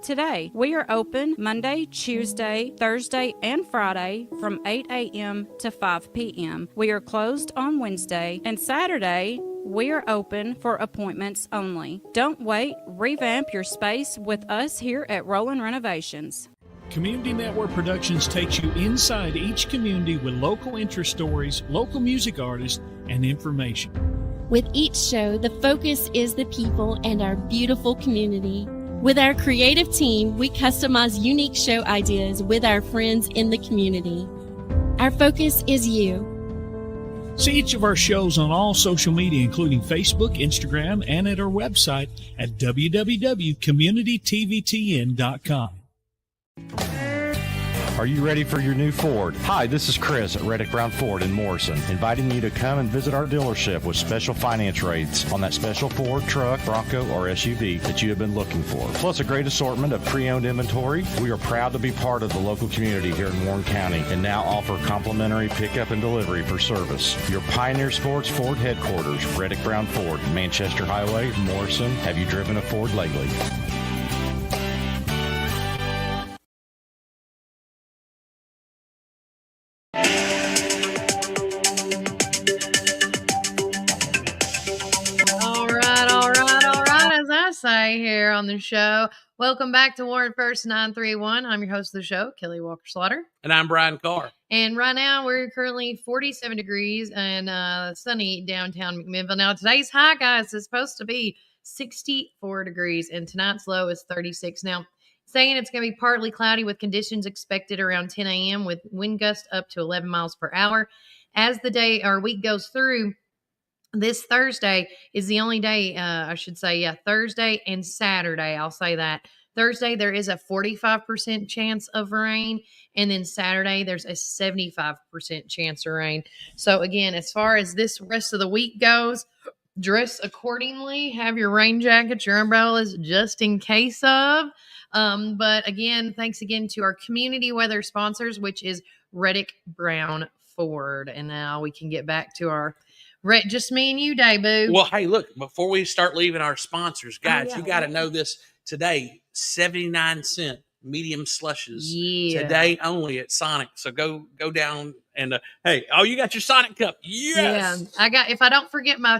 today. We are open Monday, Tuesday, Thursday, and Friday from 8 a.m. to 5 p.m. We are closed on Wednesday, and Saturday we are open for appointments only. Don't wait. Revamp your space with us here at Roland Renovations. Community Network Productions takes you inside each community with local interest stories, local music artists, and information. With each show, the focus is the people and our beautiful community. With our creative team, we customize unique show ideas with our friends in the community. Our focus is you. See each of our shows on all social media, including Facebook, Instagram, and at our website at www.communitytvtn.com. Are you ready for your new Ford? Hi, this is Chris at Reddick Brown Ford in Morrison, inviting you to come and visit our dealership with special finance rates on that special Ford truck, Bronco, or SUV that you have been looking for. Plus a great assortment of pre-owned inventory. We are proud to be part of the local community here in Warren County and now offer complimentary pickup and delivery for service. Your Pioneer Sports Ford headquarters, Reddick Brown Ford, Manchester Highway, Morrison. Have you driven a Ford lately? Say here on the show. Welcome back to Warren First 931. I'm your host of the show, Kelly Walker Slaughter. And I'm Brian Carr. And right now we're currently 47 degrees and sunny downtown McMinnville. Now today's high, guys, is supposed to be 64 degrees and tonight's low is 36. Now saying it's going to be partly cloudy with conditions expected around 10 a.m. with wind gusts up to 11 miles per hour. As the day or week goes through, this Thursday is the only day, Thursday and Saturday. I'll say that. Thursday, there is a 45% chance of rain. And then Saturday, there's a 75% chance of rain. So, again, as far as this rest of the week goes, dress accordingly. Have your rain jackets, your umbrellas, just in case of. But, again, thanks again to our community weather sponsors, which is Reddick Brown Ford. And now we can get back to our just me and you day, boo. Well, hey, look, before we start leaving our sponsors, guys, you got to know this today, 79-cent medium slushes today only at Sonic. So go down and hey, you got your Sonic cup. Yes. Yeah. If I forget my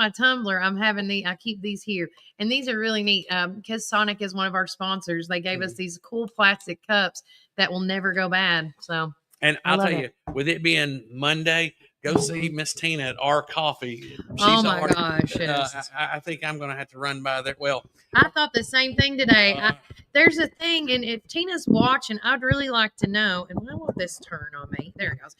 tumbler, I keep these here. And these are really neat because Sonic is one of our sponsors. They gave us these cool plastic cups that will never go bad. So, and I'll tell you, with it being Monday, go see Miss Tina at Our Coffee. Oh my gosh! Yes. I think I'm going to have to run by there. Well, I thought the same thing today. There's a thing, and if Tina's watching, I'd really like to know. And why won't this turn on me? There it goes.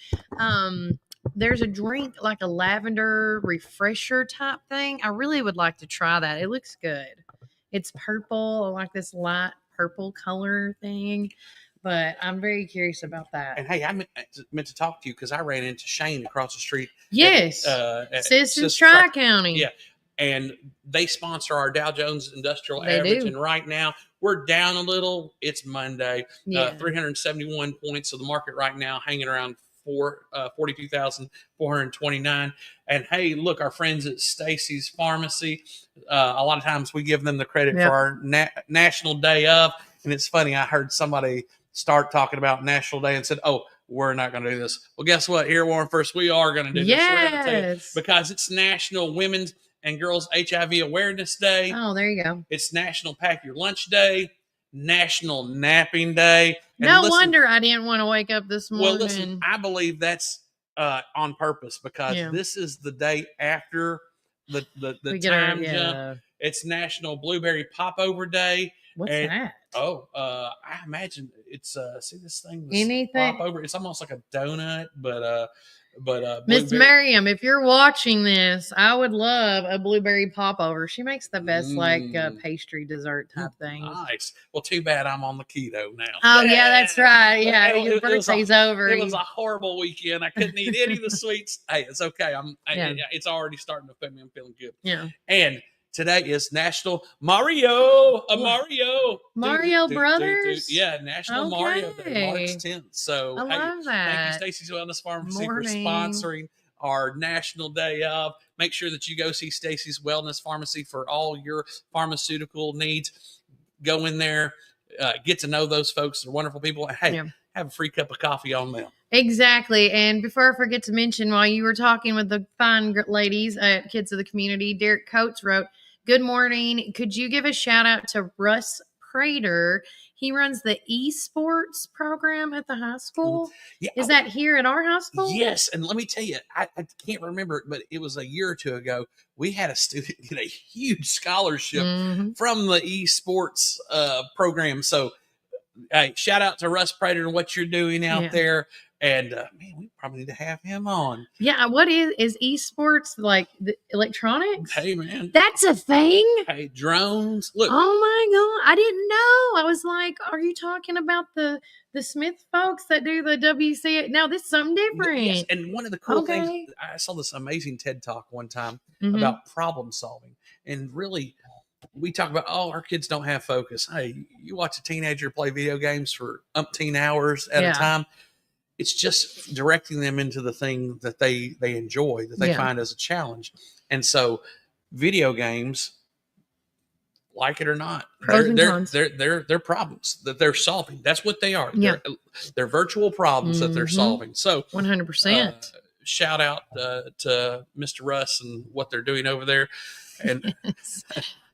There's a drink like a lavender refresher type thing. I really would like to try that. It looks good. It's purple. I like this light purple color thing. But I'm very curious about that. And hey, I meant to talk to you because I ran into Shane across the street. Yes. At Citizens Tri-County. Yeah. And they sponsor our Dow Jones Industrial Average. And right now, we're down a little. It's Monday. 371 points. So the market right now hanging around 42,429. And hey, look, our friends at Stacy's Pharmacy, a lot of times we give them the credit for our National Day of. And it's funny, I heard somebody start talking about National Day and said, we're not going to do this. Well, guess what? Here at Warren First, we are going to do this. We're going to tell you, because it's National Women's and Girls HIV Awareness Day. Oh, there you go. It's National Pack Your Lunch Day, National Napping Day. And no wonder I didn't want to wake up this morning. Well, listen, I believe that's on purpose because this is the day after the time jump. It's National Blueberry Popover Day. What's that? I imagine it's see this thing pop over. It's almost like a donut, but Miss Miriam, if you're watching this, I would love a blueberry popover. She makes the best pastry dessert type thing. Nice. Well, too bad I'm on the keto now. Oh yeah, that's right. Yeah, your birthday's over. It was a horrible weekend. I couldn't eat any of the sweets. Hey, it's okay. It's already starting to affect me. I'm feeling good. Yeah. And today is National Mario Brothers. National Mario Day, March 10th. So I love that. Thank you, Stacy's Wellness Pharmacy, for sponsoring our National Day of. Make sure that you go see Stacy's Wellness Pharmacy for all your pharmaceutical needs. Go in there, get to know those folks. They're wonderful people. Hey, have a free cup of coffee on them. Exactly. And before I forget to mention, while you were talking with the fine ladies at Kids of the Community, Derek Coates wrote, "Good morning. Could you give a shout out to Russ Prater? He runs the esports program at the high school." Yeah. Is that here at our high school? Yes. And let me tell you, I can't remember it, but it was a year or two ago. We had a student get a huge scholarship from the esports program. So, hey, shout out to Russ Prater and what you're doing out there. And man, we probably need to have him on. Yeah, what is esports, like the electronics? Hey man, that's a thing. Hey, drones. Look. Oh my god, I didn't know. I was like, are you talking about the Smith folks that do the WC? No, this is something different. Yes, and one of the cool things, I saw this amazing TED Talk one time about problem solving, and really, we talk about, our kids don't have focus. Hey, you watch a teenager play video games for umpteen hours at a time. It's just directing them into the thing that they enjoy, that they find as a challenge. And so video games, like it or not, they're problems that they're solving. That's what they are. Yeah. They're virtual problems that they're solving. So 100%. Shout out to Mr. Russ and what they're doing over there. And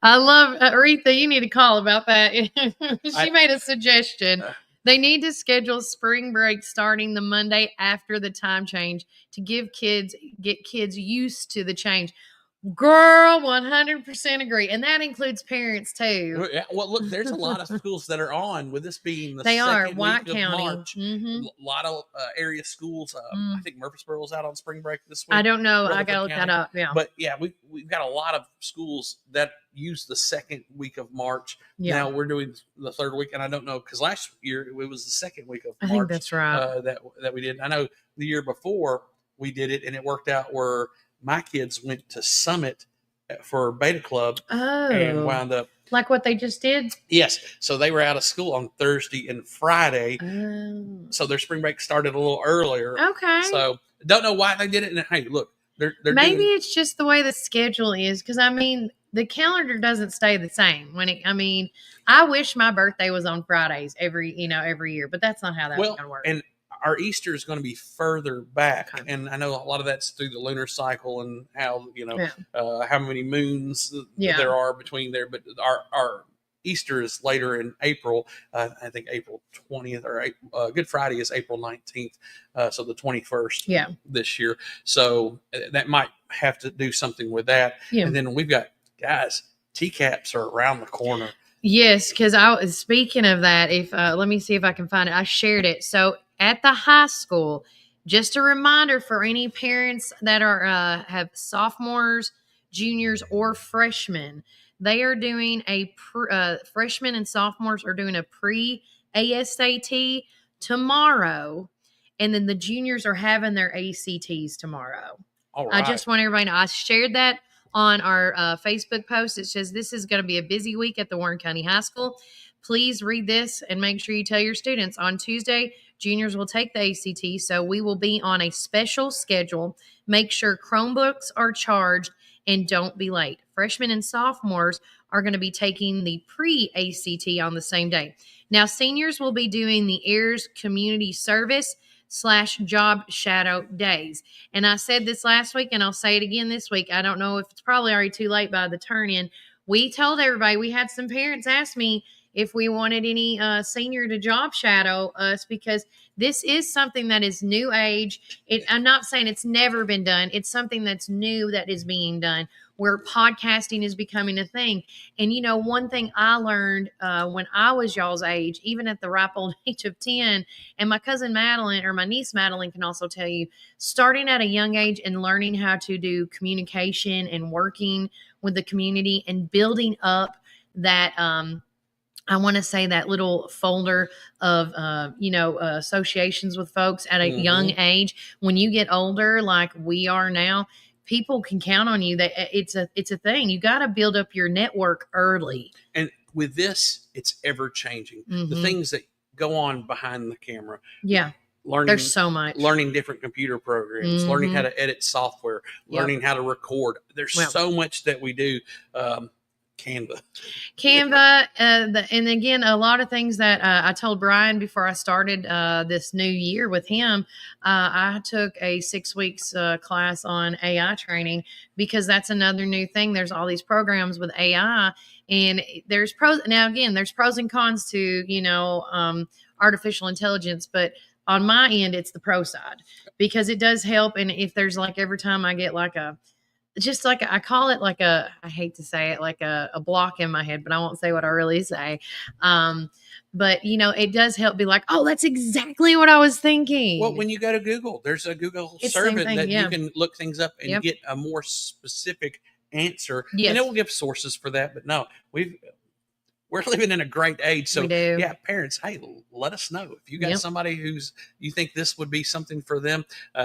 I love Aretha. You need to call about that. She made a suggestion. They need to schedule spring break starting the Monday after the time change to get kids used to the change. Girl, 100% agree. And that includes parents too. Well, look, there's a lot of schools that are on with this being the They are. second White week County. of March. Mhm. A lot of area schools. I think Murfreesboro's out on spring break this week. I don't know. I Rutherford got to look that County. up. Yeah. But yeah, we've got a lot of schools that use the second week of March. Yeah. Now we're doing the third week, and I don't know because last year it was the second week of March. I think that's right. That we did. I know the year before we did it, and it worked out where my kids went to Summit for Beta Club and wound up like what they just did. Yes, so they were out of school on Thursday and Friday, so their spring break started a little earlier. Okay. So don't know why they did it. And hey, look, they're maybe doing, it's just the way the schedule is, because I mean the calendar doesn't stay the same when it. I mean, I wish my birthday was on Fridays every year, but that's not how that's going to work. And our Easter is going to be further back, and I know a lot of that's through the lunar cycle and how how many moons there are between there. But our Easter is later in April. I think April 20th, or Good Friday is April 19th, so the 21st this year. So that might have to do something with that. Yeah. And then we've got TCAPs are around the corner. Yes, because I was speaking of that. If let me see if I can find it. I shared it. So at the high school, just a reminder for any parents that are have sophomores, juniors, or freshmen, they are doing freshmen and sophomores are doing a pre-ASAT tomorrow, and then the juniors are having their ACTs tomorrow. All right. I just want everybody to know. I shared that on our Facebook post. It says this is going to be a busy week at the Warren County High School. Please read this and make sure you tell your students. On Tuesday, juniors will take the ACT, so we will be on a special schedule. Make sure Chromebooks are charged and don't be late. Freshmen and sophomores are going to be taking the pre-ACT on the same day. Now, seniors will be doing the AIRS Community Service / job shadow days. And I said this last week, and I'll say it again this week. I don't know if it's probably already too late by the turn in. We told everybody, we had some parents ask me if we wanted any senior to job shadow us, because this is something that is new age. I'm not saying it's never been done. It's something that's new that is being done, where podcasting is becoming a thing. And, one thing I learned when I was y'all's age, even at the ripe old age of 10, and my cousin Madeline, or my niece Madeline, can also tell you, starting at a young age and learning how to do communication and working with the community and building up that, I want to say that little folder of, associations with folks at a young age. When you get older, like we are now, people can count on you. That it's a thing. You got to build up your network early. And with this, it's ever changing. The things that go on behind the camera. Yeah. There's so much. Learning different computer programs, learning how to edit software, learning how to record. There's so much that we do. Canva, and again, a lot of things that I told Brian before I started this new year with him. I took a 6 weeks class on AI training, because that's another new thing. There's all these programs with AI, and there's pros. Now, again, there's pros and cons to artificial intelligence, but on my end, it's the pro side, because it does help. And if there's every time I get I call it I hate to say it, like a block in my head, but I won't say what I really say. But it does help be like, oh, that's exactly what I was thinking. Well, when you go to Google, there's a Google servant that you can look things up and get a more specific answer. Yes. And it will give sources for that. But no, we're living in a great age. So yeah, parents, hey, let us know if you got somebody you think this would be something for them.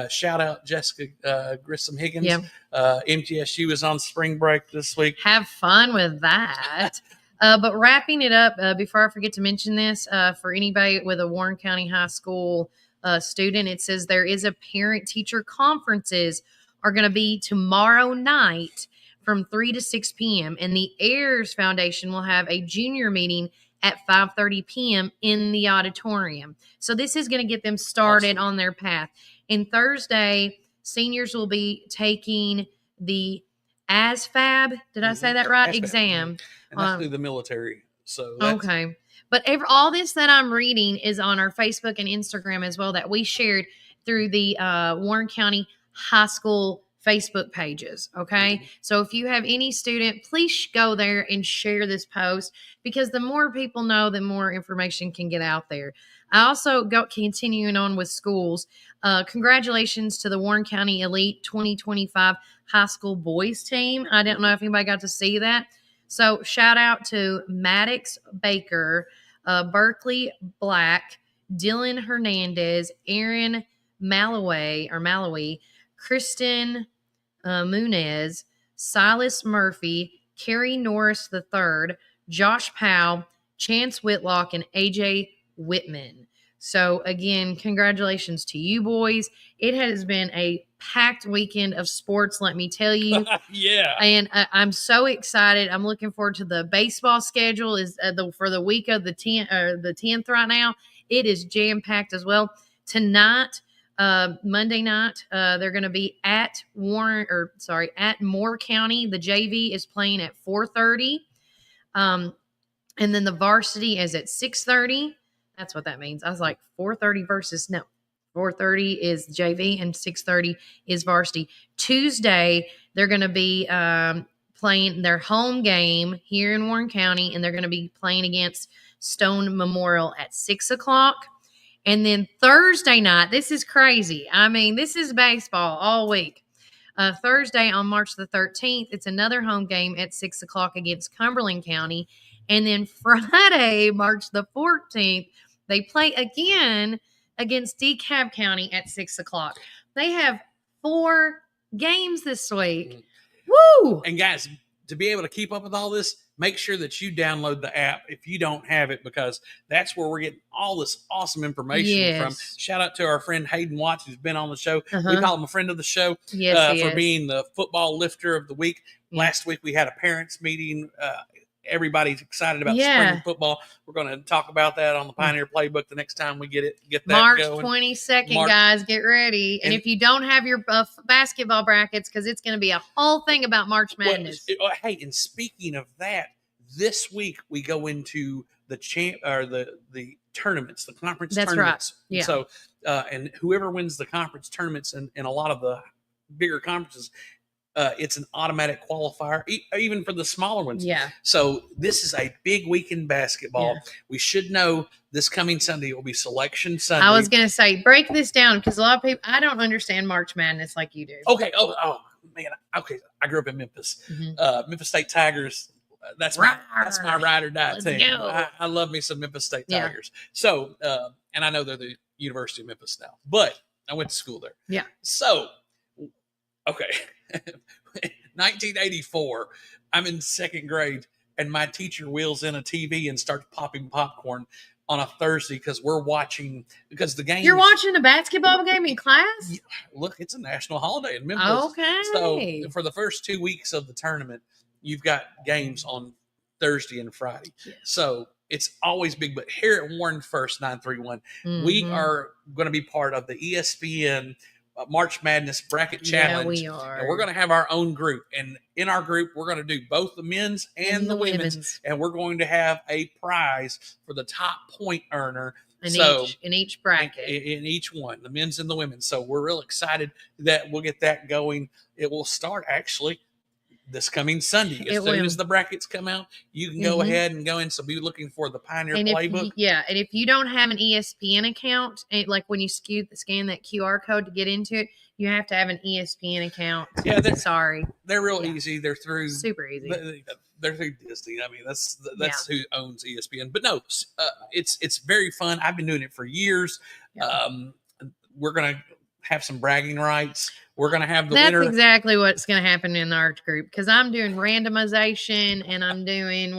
Shout out Jessica Grissom Higgins. MTSU is on spring break this week. Have fun with that. But wrapping it up, before I forget to mention this, for anybody with a Warren County High School student, it says there is a parent-teacher conferences are going to be tomorrow night from 3 to 6 p.m. And the AIRS Foundation will have a junior meeting at 5:30 p.m. in the auditorium. So this is going to get them started on their path. And Thursday, seniors will be taking the ASFAB. Did I say that right? ASFAB. Exam. And that's through the military. So okay. But all this that I'm reading is on our Facebook and Instagram as well, that we shared through the Warren County High School Facebook pages. Okay. So if you have any student, please go there and share this post, because the more people know, the more information can get out there. I also go continuing on with schools. Congratulations to the Warren County Elite 2025 high school boys team. I don't know if anybody got to see that. So shout out to Maddox Baker, Berkeley Black, Dylan Hernandez, Aaron Malawi, Kristen Munez, Silas Murphy, Kerry Norris III, Josh Powell, Chance Whitlock, and AJ Whitman. So again, congratulations to you boys. It has been a packed weekend of sports, let me tell you. Yeah. And I'm so excited. I'm looking forward to the baseball schedule is for the week of the 10th right now. It is jam-packed as well. Tonight, Monday night, they're going to be at Moore County. The JV is playing at 4:30. And then the varsity is at 6:30. That's what that means. I was like 4:30 versus no. 4:30 is JV and 6:30 is varsity. Tuesday, they're going to be playing their home game here in Warren County, and they're going to be playing against Stone Memorial at 6 o'clock. And then Thursday night, this is crazy. I mean, this is baseball all week. Thursday on March the 13th, it's another home game at 6 o'clock against Cumberland County. And then Friday, March the 14th, they play again against DeKalb County at 6 o'clock. They have 4 games this week. Woo! And guys, to be able to keep up with all this, make sure that you download the app if you don't have it, because that's where we're getting all this awesome information from. Shout out to our friend Hayden Watts, who's been on the show. We call him a friend of the show for being the football lifter of the week. Last week we had a parents meeting. Everybody's excited about spring football. We're going to talk about that on the Pioneer Playbook the next time we get that March going. 22nd, guys, get ready. And if you don't have your basketball brackets, because it's going to be a whole thing about March Madness. Hey, and speaking of that, this week we go into the tournaments, the conference That's tournaments. Right. Yeah. So, and whoever wins the conference tournaments in a lot of the bigger conferences, it's an automatic qualifier, even for the smaller ones. Yeah. So this is a big week in basketball. Yeah. We should know this coming Sunday will be Selection Sunday. I was going to say, break this down, because a lot of people, I don't understand March Madness like you do. Okay. Oh man. Okay. I grew up in Memphis. Memphis State Tigers. That's my ride or die team. I love me some Memphis State Tigers. So, and I know they're the University of Memphis now, but I went to school there. Yeah. So, okay. 1984, I'm in 2nd grade, and my teacher wheels in a TV and starts popping popcorn on a Thursday because we're watching, because the game. You're watching a basketball game in class? Yeah, look, it's a national holiday in Memphis. Okay. So for the first 2 weeks of the tournament, you've got games on Thursday and Friday. Yes. So it's always big. But here at Warren First 931, we are going to be part of the ESPN March Madness Bracket Challenge. Yeah, we are. And we're going to have our own group. And in our group, we're going to do both the men's and the women's. And we're going to have a prize for the top point earner. In each bracket. In each one, the men's and the women's. So we're real excited that we'll get that going. It will start actually this coming Sunday. As soon as the brackets come out, you can go ahead and go in. So be looking for the Pioneer Playbook. And if you don't have an ESPN account, like when you scan that QR code to get into it, you have to have an ESPN account. Yeah, they're real easy. They're through super easy. They're through Disney. I mean, that's who owns ESPN. But no, it's very fun. I've been doing it for years. Yeah. We're gonna have some bragging rights. We're going to have the winner. That's exactly what's going to happen in our group, because I'm doing randomization and I'm doing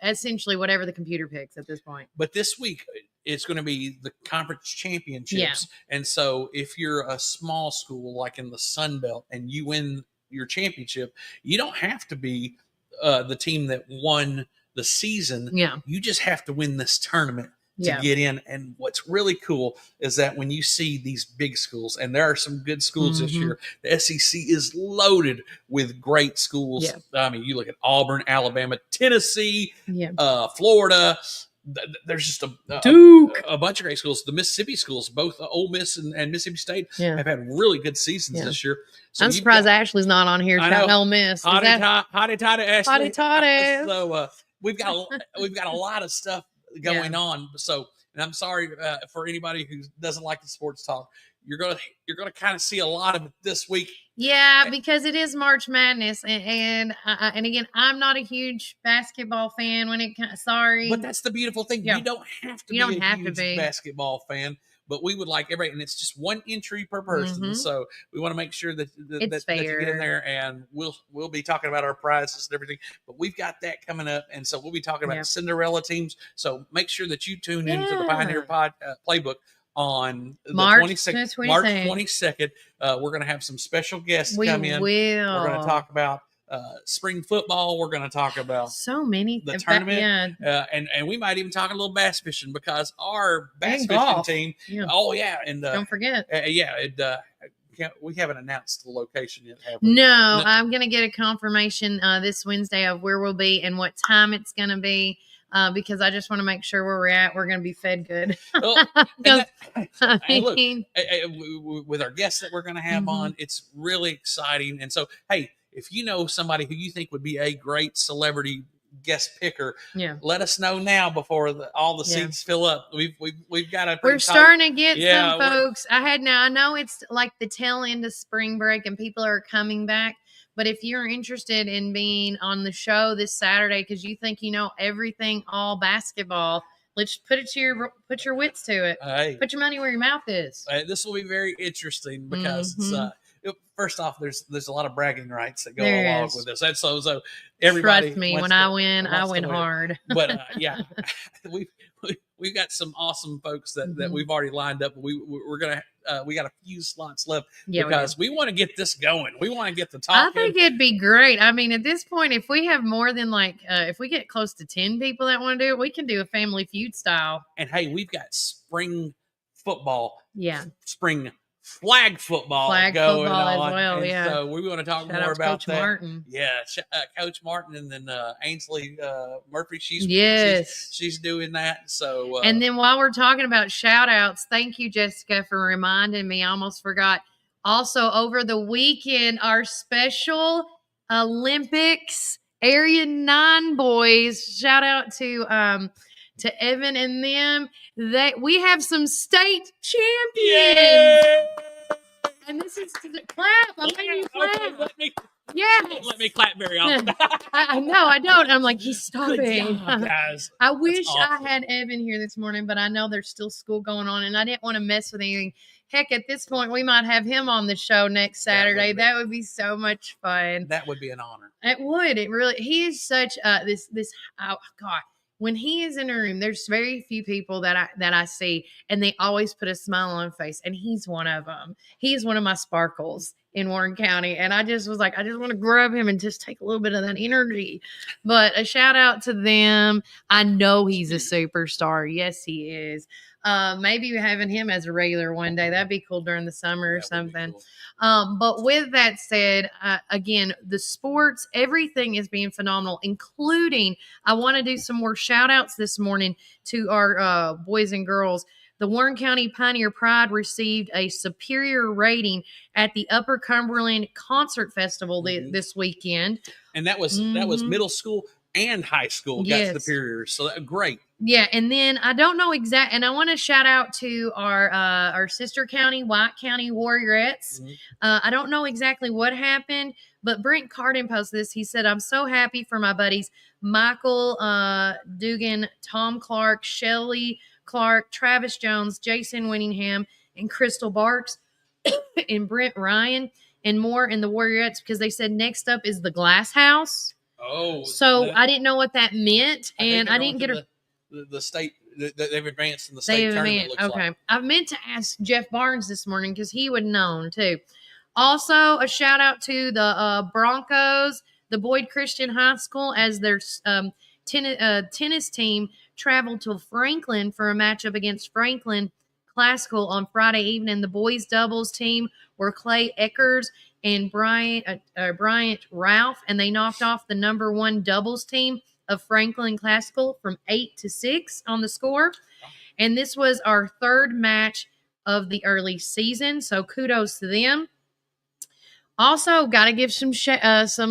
essentially whatever the computer picks at this point. But this week, it's going to be the conference championships. Yeah. And so if you're a small school like in the Sun Belt and you win your championship, you don't have to be the team that won the season. Yeah. You just have to win this tournament to get in. And what's really cool is that when you see these big schools, and there are some good schools this year, the SEC is loaded with great schools. I mean, you look at Auburn, Alabama, Tennessee, Florida, there's just Duke. a bunch of great schools. The Mississippi schools, both Ole Miss and Mississippi State, Yeah. have had really good seasons this year. So I'm surprised Ashley's not on here. I Shouting know. Ole Miss. Is Hotty that- toddy Ashley. Hotty toddy. So we've got a lot of stuff going on. So, and I'm sorry for anybody who doesn't like the sports talk. You're gonna kind of see a lot of it this week. Yeah, because it is March Madness, and again, I'm not a huge basketball fan. Sorry, But that's the beautiful thing. Yeah. You don't have to You be don't a have to huge be. basketball fan, but we would like everybody, and it's just one entry per person. Mhm. So we want to make sure that It's that you get in fair. there, and we'll be talking about our prizes and everything. But we've got that coming up, and so we'll be talking about Yeah. the Cinderella teams. So make sure that you tune into the Yeah. Pioneer Pod Playbook on the March 22nd. 22nd. March 22nd. We're going to have some special guests We come in. will. We're going to talk about spring football. We're going to talk about so many the tournament, Yeah, and we might even talk a little bass fishing because our bass And fishing golf. team. Yeah. Oh yeah, and don't forget. we haven't announced the location yet, have we? No, I'm gonna get a confirmation this Wednesday of where we'll be and what time it's gonna be. Because I just want to make sure where we're at. We're going to be fed good. Well, and look, mean- with our guests that we're going to have Mhm. on, it's really exciting. And so, hey, if you know somebody who you think would be a great celebrity guest picker, Yeah. let us know now before all the Yeah. seats fill up. We've got a. We're starting to get some we're- folks. I know it's like the tail end of spring break and people are coming back. But if you're interested in being on the show this Saturday because you think you know everything all basketball, let's put your wits to it. Hey. Put your money where your mouth is. This will be very interesting because Mhm. first off, there's a lot of bragging rights that go There along is. with this, and so everybody. Trust me, wants when to- I win, I wants to win hard. But yeah, we've got some awesome folks that Mhm. we've already lined up. We're gonna we got a few slots left Yeah, we because we want to get this going. We want to get the I talk. think it'd be great. I mean, at this point, if we have more than if we get close to 10 people that want to do it, we can do a Family Feud style. And hey, we've got spring football, Yeah. spring flag football Flag going football as on. well, And yeah. so we want to talk Shout more out to about Coach that. Martin. Yeah, Coach Martin, and then Ainsley Murphy. Yes. she's doing that. So And then while we're talking about shout outs, thank you, Jessica, for reminding me. I almost forgot. Also, over the weekend, our Special Olympics Area 9 boys, shout out to Evan and them. We have some state champions. And this is to the clap. I'm making you clap. Yes. Let me clap very often. I know, I don't. I'm like, he's stopping. Good job, guys. I wish awesome. I had Evan here this morning, but I know there's still school going on, and I didn't want to mess with anything. Heck, at this point, we might have him on the show next Saturday. That would be so much fun. That would be an honor. It would. It really. He is such this. Oh God. When he is in a room, there's very few people that I see, and they always put a smile on their face, and he's one of them. He's one of my sparkles in Warren County, and I just was like, I just want to grab him and just take a little bit of that energy. But a shout out to them. I know he's a superstar. Yes, he is. Maybe having him as a regular one day, that'd be cool during the summer or something. But with that said, again, the sports, everything is being phenomenal, including I want to do some more shout outs this morning to our boys and girls. The Warren County Pioneer Pride received a superior rating at the Upper Cumberland Concert Festival this weekend. And that was middle school and high school got Yes. superiors. So great. Yeah, and then I don't know and I want to shout out to our sister county, White County Warriorettes. I don't know exactly what happened, but Brent Carden posted this. He said, "I'm so happy for my buddies Michael Dugan, Tom Clark, Shelly Clark, Travis Jones, Jason Winningham, and Crystal Barks, and Brent Ryan, and more in the Warriorettes because they said next up is the Glass House." Oh, So I didn't know what that meant, and I didn't get a the state. They've advanced in the state They've tournament. advanced. Okay. I meant to ask Jeff Barnes this morning because he would know too. Also, a shout out to the Broncos, the Boyd Christian High School, as their tennis team traveled to Franklin for a matchup against Franklin Classical on Friday evening. The boys doubles team were Clay Eckers and Bryant Ralph, and they knocked off the number one doubles team of Franklin Classical from 8 to 6 on the score. And this was our third match of the early season. So kudos to them. Also, got to give some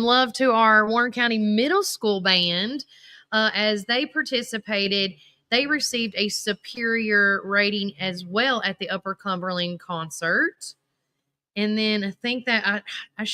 love to our Warren County Middle School band as they participated. They received a superior rating as well at the Upper Cumberland concert. And then I think that I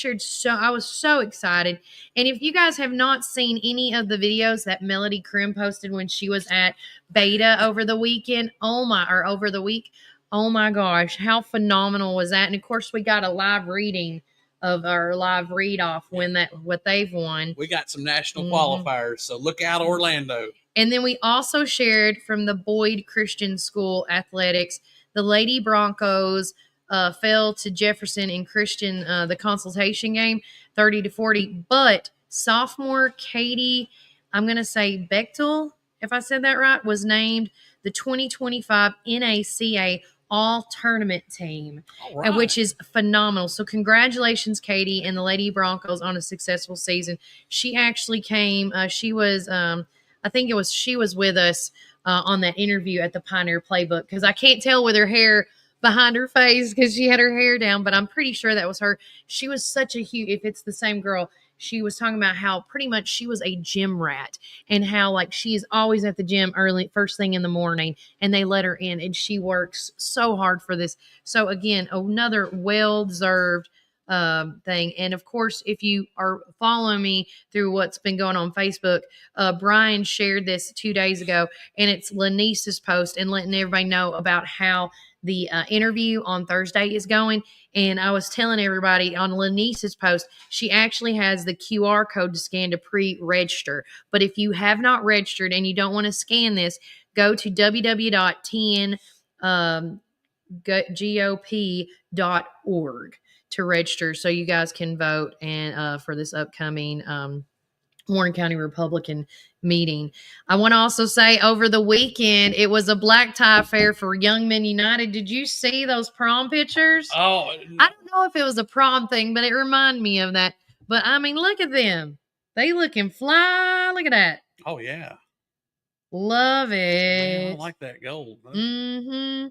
was so excited. And if you guys have not seen any of the videos that Melody Krim posted when she was at Beta over the weekend, over the week, oh my gosh, how phenomenal was that? And of course, we got a live reading of our live read off what they've won. We got some national qualifiers, so look out, Orlando. And then we also shared from the Boyd Christian School athletics, the Lady Broncos fell to Jefferson and Christian the consultation game 30-40, but sophomore Katie, I'm going to say Bechtel, if I said that right, was named the 2025 NACA all-tournament team, which is phenomenal. So congratulations, Katie, and the Lady Broncos on a successful season. She actually came, she was with us on that interview at the Pioneer Playbook, because I can't tell with her hair behind her face because she had her hair down, but I'm pretty sure that was her. She was such a huge, if it's the same girl, she was talking about how pretty much she was a gym rat and how like she is always at the gym early, first thing in the morning, and they let her in and she works so hard for this. So again, another well-deserved thing. And of course, if you are following me through what's been going on Facebook, Brian shared this 2 days ago, and it's Lanice's post and letting everybody know about how the interview on Thursday is going. And I was telling everybody on Lanice's post, she actually has the QR code to scan to pre-register. But if you have not registered and you don't want to scan this, go to www.tngop.org to register so you guys can vote and for this upcoming Warren County Republican meeting. I want to also say over the weekend, it was a black tie affair for Young Men United. Did you see those prom pictures? Oh, I don't know if it was a prom thing, but it reminded me of that. But I mean, look at them. They looking fly. Look at that. Oh, yeah. Love it. Man, I like that gold. Huh? Mm-hmm.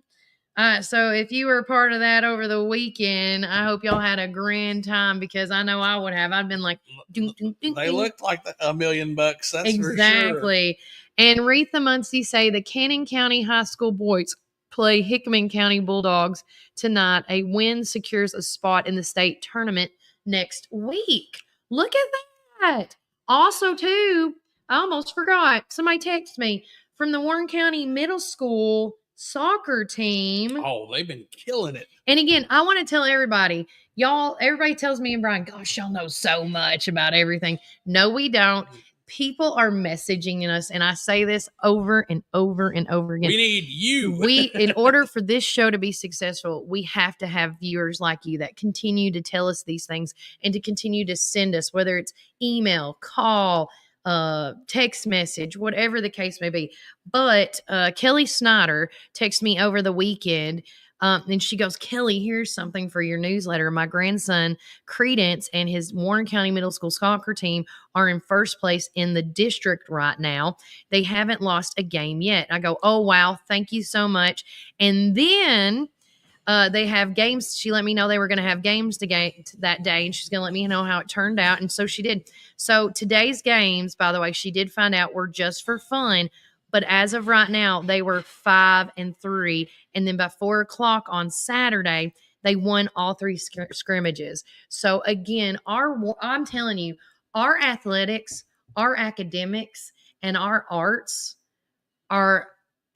So if you were a part of that over the weekend, I hope y'all had a grand time, because I know I would have. I'd been like, ding, ding, ding, they ding. looked like $1 million. That's exactly. For sure. And Retha Muncie say the Cannon County High School boys play Hickman County Bulldogs tonight. A win secures a spot in the state tournament next week. Look at that. Also, too, I almost forgot. Somebody texted me from the Warren County Middle School soccer team. Oh, they've been killing it. And again, I want to tell everybody, everybody tells me and Brian, gosh, y'all know so much about everything. No, we don't. People are messaging us, and I say this over and over and over again. We need you. In order for this show to be successful, we have to have viewers like you that continue to tell us these things and to continue to send us, whether it's email, call, text message, whatever the case may be. But Kelly Snyder texted me over the weekend, and she goes, Kelly, here's something for your newsletter. My grandson Credence and his Warren County Middle School soccer team are in first place in the district right now. They haven't lost a game yet. I go, oh wow, thank you so much. And then they have games. She let me know they were going to have games that day, and she's going to let me know how it turned out. And so she did. So today's games, by the way, she did find out were just for fun. But as of right now, they were 5-3. And then by 4:00 on Saturday, they won all 3 scrimmages. So again, I'm telling you, our athletics, our academics, and our arts are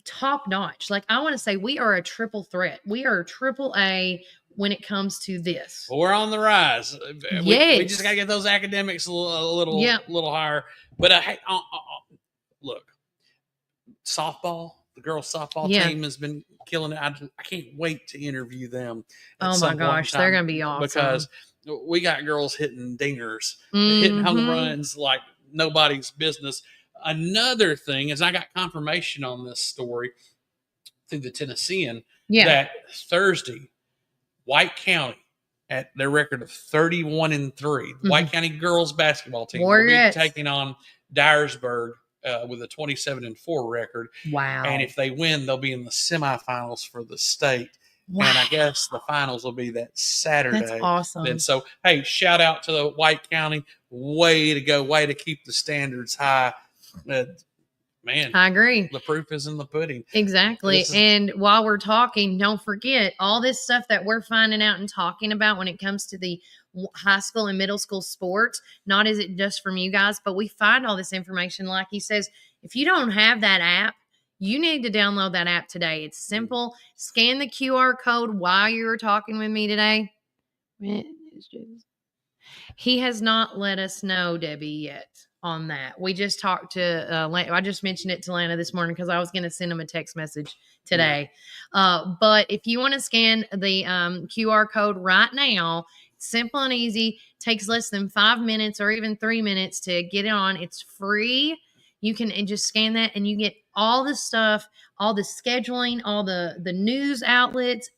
top notch. Like, I want to say we are a triple threat. We are triple A when it comes to this. Well, we're on the rise. Yes. We just got to get those academics a little higher. But hey, look, softball, the girls' softball team has been killing it. I can't wait to interview them. Oh my gosh, they're going to be awesome. Because we got girls hitting dingers, hitting home runs like nobody's business. Another thing is I got confirmation on this story through the Tennessean that Thursday, White County, at their record of 31-3, the White County girls basketball team will be taking on Dyersburg with a 27-4 record. Wow. And if they win, they'll be in the semifinals for the state. Wow. And I guess the finals will be that Saturday. That's awesome. And so, hey, shout out to the White County. Way to go. Way to keep the standards high. Man, I agree. The proof is in the pudding. Exactly. And while we're talking, don't forget all this stuff that we're finding out and talking about when it comes to the high school and middle school sports. Not is it just from you guys, but we find all this information. Like he says, if you don't have that app, you need to download that app today. It's simple. Scan the QR code while you were talking with me today. He has not let us know, Debbie, yet on that. We just talked to I just mentioned it to Lana this morning because I was going to send him a text message today. But if you want to scan the QR code right now, simple and easy, takes less than 5 minutes or even 3 minutes to get it on. It's free. You can just scan that and you get all the stuff, all the scheduling, all the news outlets,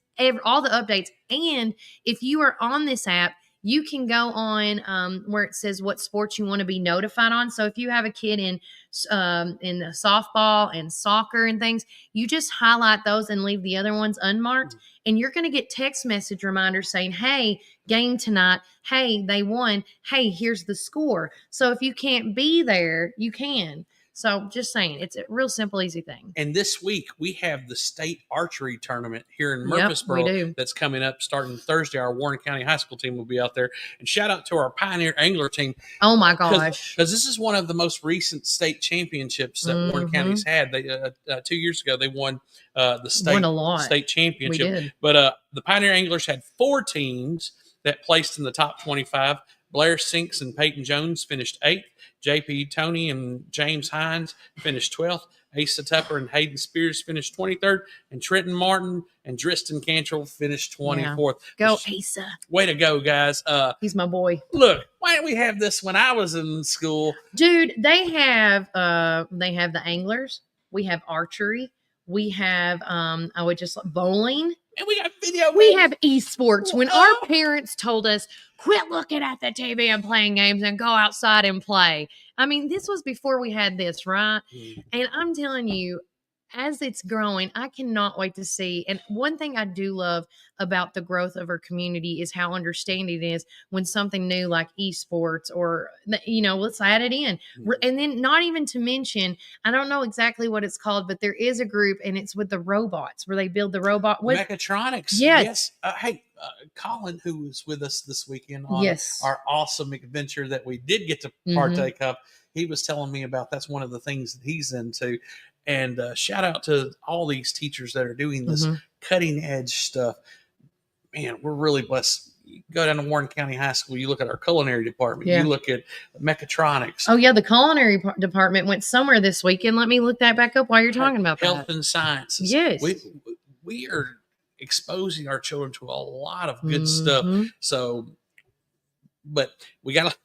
all the updates. And if you are on this app, you can go on where it says what sports you want to be notified on. So if you have a kid in the softball and soccer and things, you just highlight those and leave the other ones unmarked. And you're going to get text message reminders saying, hey, game tonight. Hey, they won. Hey, here's the score. So if you can't be there, you can. So just saying, it's a real simple, easy thing. And this week we have the state archery tournament here in Murfreesboro that's coming up starting Thursday. Our Warren County High School team will be out there. And shout out to our Pioneer Angler team. Oh my gosh. Because this is one of the most recent state championships that Warren County's had. They 2 years ago, they won the state championship. We did. But the Pioneer Anglers had 4 teams that placed in the top 25. Blair Sinks and Peyton Jones finished 8th. JP Tony and James Hines finished 12th. Asa Tupper and Hayden Spears finished 23rd. And Trenton Martin and Driston Cantrell finished 24th. Yeah. Go, Asa. Way to go, guys. He's my boy. Look, why didn't we have this when I was in school? Dude, they have the anglers. We have archery. We have bowling. And we got video. We have esports. When our parents told us, quit looking at the TV and playing games and go outside and play. I mean, this was before we had this, right? And I'm telling you, as it's growing, I cannot wait to see. And one thing I do love about the growth of our community is how understanding it is when something new like esports or, let's add it in. And then not even to mention, I don't know exactly what it's called, but there is a group and it's with the robots where they build the robot. Mechatronics. Yes. Hey, Colin, who was with us this weekend on our awesome adventure that we did get to partake of, he was telling me about that's one of the things that he's into. And shout out to all these teachers that are doing this cutting edge stuff. Man, we're really blessed. You go down to Warren County High School, you look at our culinary department, you look at mechatronics. Oh, yeah, the culinary department went somewhere this weekend. Let me look that back up while you're talking about Health and sciences. Yes. We are exposing our children to a lot of good stuff. So, but we got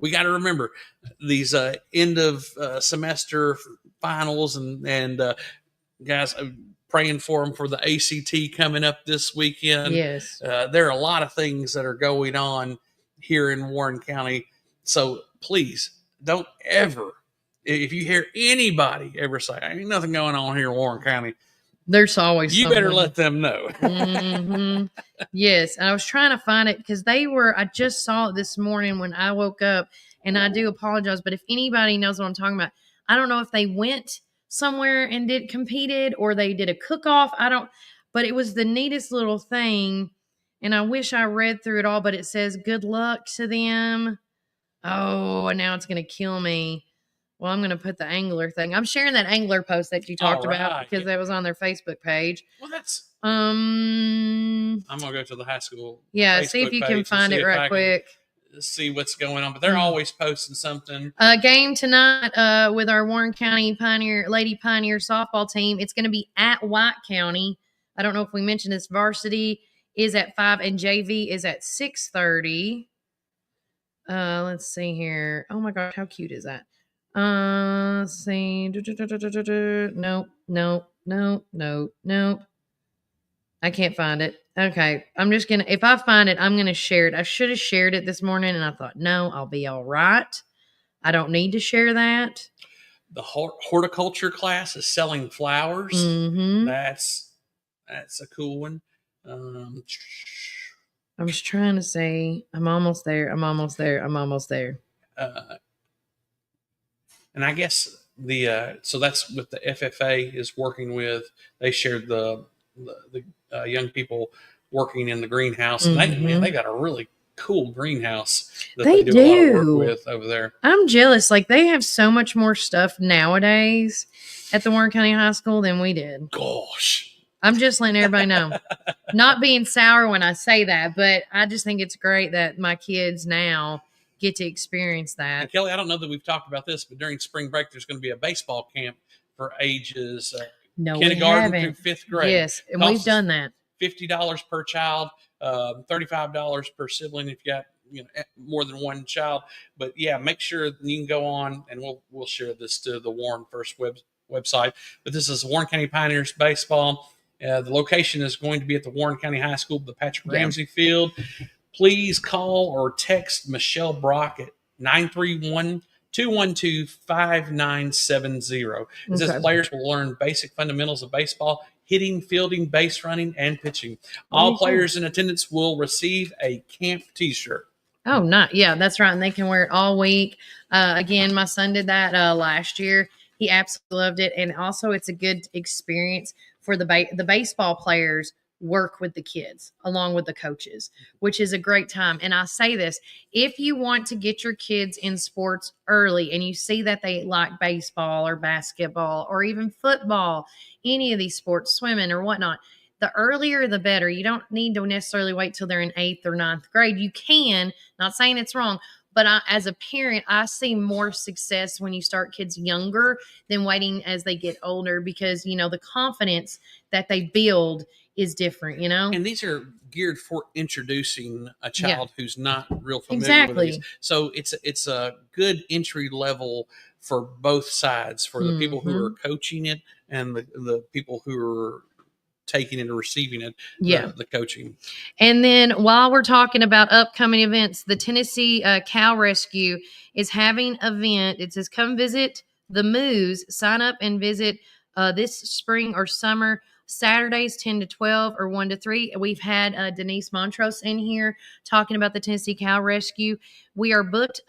to remember these end of semester finals and guys, praying for them for the ACT coming up this weekend. Yes. There are a lot of things that are going on here in Warren County. So please don't ever, if you hear anybody ever say, ain't nothing going on here in Warren County, there's always you better let them know. Yes. And I was trying to find it because I just saw it this morning when I woke up, and I do apologize. But if anybody knows what I'm talking about, I don't know if they went somewhere and competed or they did a cook-off. But it was the neatest little thing. And I wish I read through it all, but it says good luck to them. Oh, and now it's going to kill me. Well, I'm going to put the angler thing. I'm sharing that angler post that you talked about because that was on their Facebook page. Well, that's. I'm going to go to the high school. Yeah, Facebook see if you can find it right quick. See what's going on, but they're always posting something. Game tonight with our Warren County Lady Pioneer softball team. It's going to be at White County. I don't know if we mentioned this. Varsity is at 5 and JV is at 6:30. Let's see here. Oh my gosh, how cute is that? Let's see. Nope. I can't find it. Okay. I'm just going to, if I find it, I'm going to share it. I should have shared it this morning and I thought, no, I'll be all right. I don't need to share that. The horticulture class is selling flowers. Mm-hmm. That's a cool one. I was trying to say, I'm almost there. And I guess so that's what the FFA is working with. They shared the young people working in the greenhouse. Mm-hmm. And they got a really cool greenhouse that They do a lot of do. work with over there. I'm jealous. Like, they have so much more stuff nowadays at the Warren County High School than we did. Gosh. I'm just letting everybody know. Not being sour when I say that, but I just think it's great that my kids now get to experience that. And Kelly, I don't know that we've talked about this, but during spring break, there's going to be a baseball camp for ages kindergarten through fifth grade. Yes, and we've done that. $50 per child, $35 per sibling if you got more than one child. But yeah, make sure you can go on, and we'll share this to the Warren First website. But this is Warren County Pioneers baseball. The location is going to be at the Warren County High School, the Patrick Ramsey Field. Please call or text Michelle Brock at 931-212-5970. It says players will learn basic fundamentals of baseball, hitting, fielding, base running, and pitching. All players in attendance will receive a camp T-shirt. Oh, not yeah, that's right. And they can wear it all week. Again, my son did that last year. He absolutely loved it, and also it's a good experience for the baseball players. Work with the kids along with the coaches, which is a great time. And I say this, if you want to get your kids in sports early and you see that they like baseball or basketball or even football, any of these sports, swimming or whatnot, the earlier the better. You don't need to necessarily wait till they're in 8th or 9th grade. You can, not saying it's wrong, but as a parent, I see more success when you start kids younger than waiting as they get older, because, the confidence that they build is different, And these are geared for introducing a child who's not real familiar with these. So it's a good entry level for both sides, for the people who are coaching it and the people who are taking it or receiving it, the coaching. And then while we're talking about upcoming events, the Tennessee Cow Rescue is having an event. It says, come visit the Moose, sign up and visit this spring or summer, Saturdays 10 to 12 or 1 to 3. We've had Denise Montrose in here talking about the Tennessee Cow Rescue. We are booked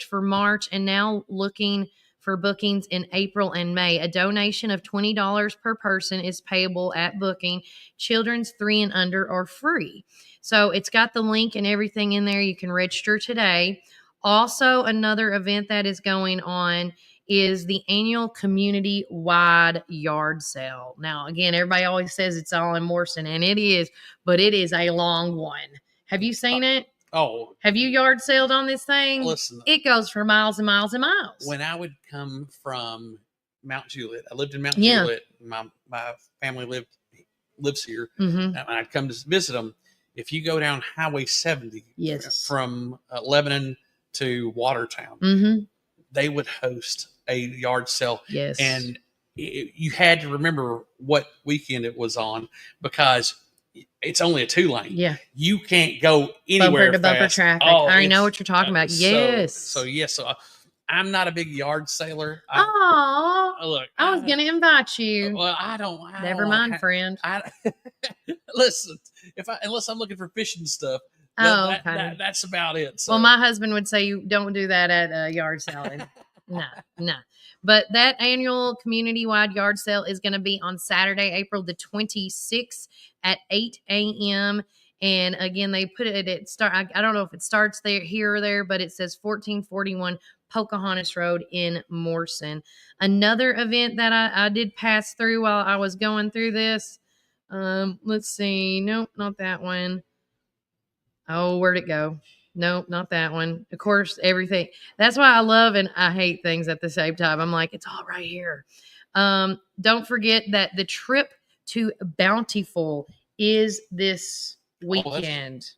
for March and now looking for bookings in April and May. A donation of $20 per person is payable at booking. Children's 3 and under are free. So it's got the link and everything in there. You can register today. Also, another event that is going on is the annual community-wide yard sale. Now, again, everybody always says it's all in Morrison, and it is, but it is a long one. Have you seen it? Oh. Have you yard sailed on this thing? Listen. It goes for miles and miles and miles. When I would come from Mount Juliet, I lived in Mount Juliet. My family lives here, and I'd come to visit them. If you go down Highway 70 from Lebanon to Watertown, they would host a yard sale. Yes. And you had to remember what weekend it was on, because it's only a 2-lane. Yeah. You can't go anywhere bumper to bumper fast. traffic. Oh, I already know what you're talking about. Yes. So I'm not a big yard sailor. Look, I was going to invite you. Well, Never mind, friend. Listen, unless I'm looking for fishing stuff, that's about it. So. Well, my husband would say you don't do that at a yard sale. No. But that annual community-wide yard sale is going to be on Saturday, April the 26th at 8 a.m. And again, they put it at I don't know if it starts here or there, but it says 1441 Pocahontas Road in Morrison. Another event that I did pass through while I was going through this. Let's see. Nope, not that one. Oh, where'd it go? Nope, not that one. Of course, everything. That's why I love and I hate things at the same time. I'm like, it's all right here. Don't forget that the trip to Bountiful is this weekend.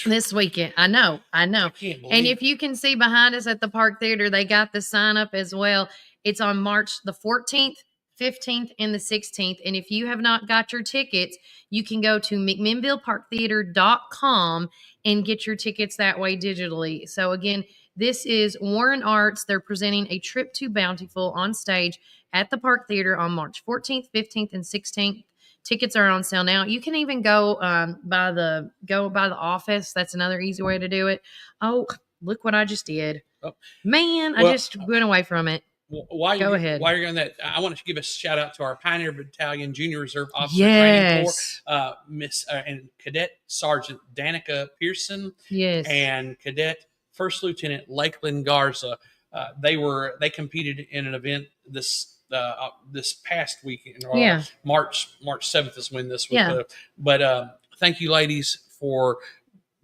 This weekend. I know. And if you can see behind us at the Park Theater, they got the sign up as well. It's on March the 14th, 15th, and the 16th. And if you have not got your tickets, you can go to McMinnvilleParkTheater.com and get your tickets that way digitally. So again, this is Warren Arts. They're presenting A Trip to Bountiful on stage at the Park Theater on March 14th, 15th, and 16th. Tickets are on sale now. You can even go by the office. That's another easy way to do it. Oh, look what I just did. Oh. Man, Well, I just went away from it. While Go ahead. While you're on that, I want to give a shout out to our Pioneer Battalion Junior Reserve Officer Training Corps, Miss and Cadet Sergeant Danica Pearson, and Cadet First Lieutenant Lakeland Garza. They competed in an event this past weekend. March 7th is when this was. But thank you, ladies, for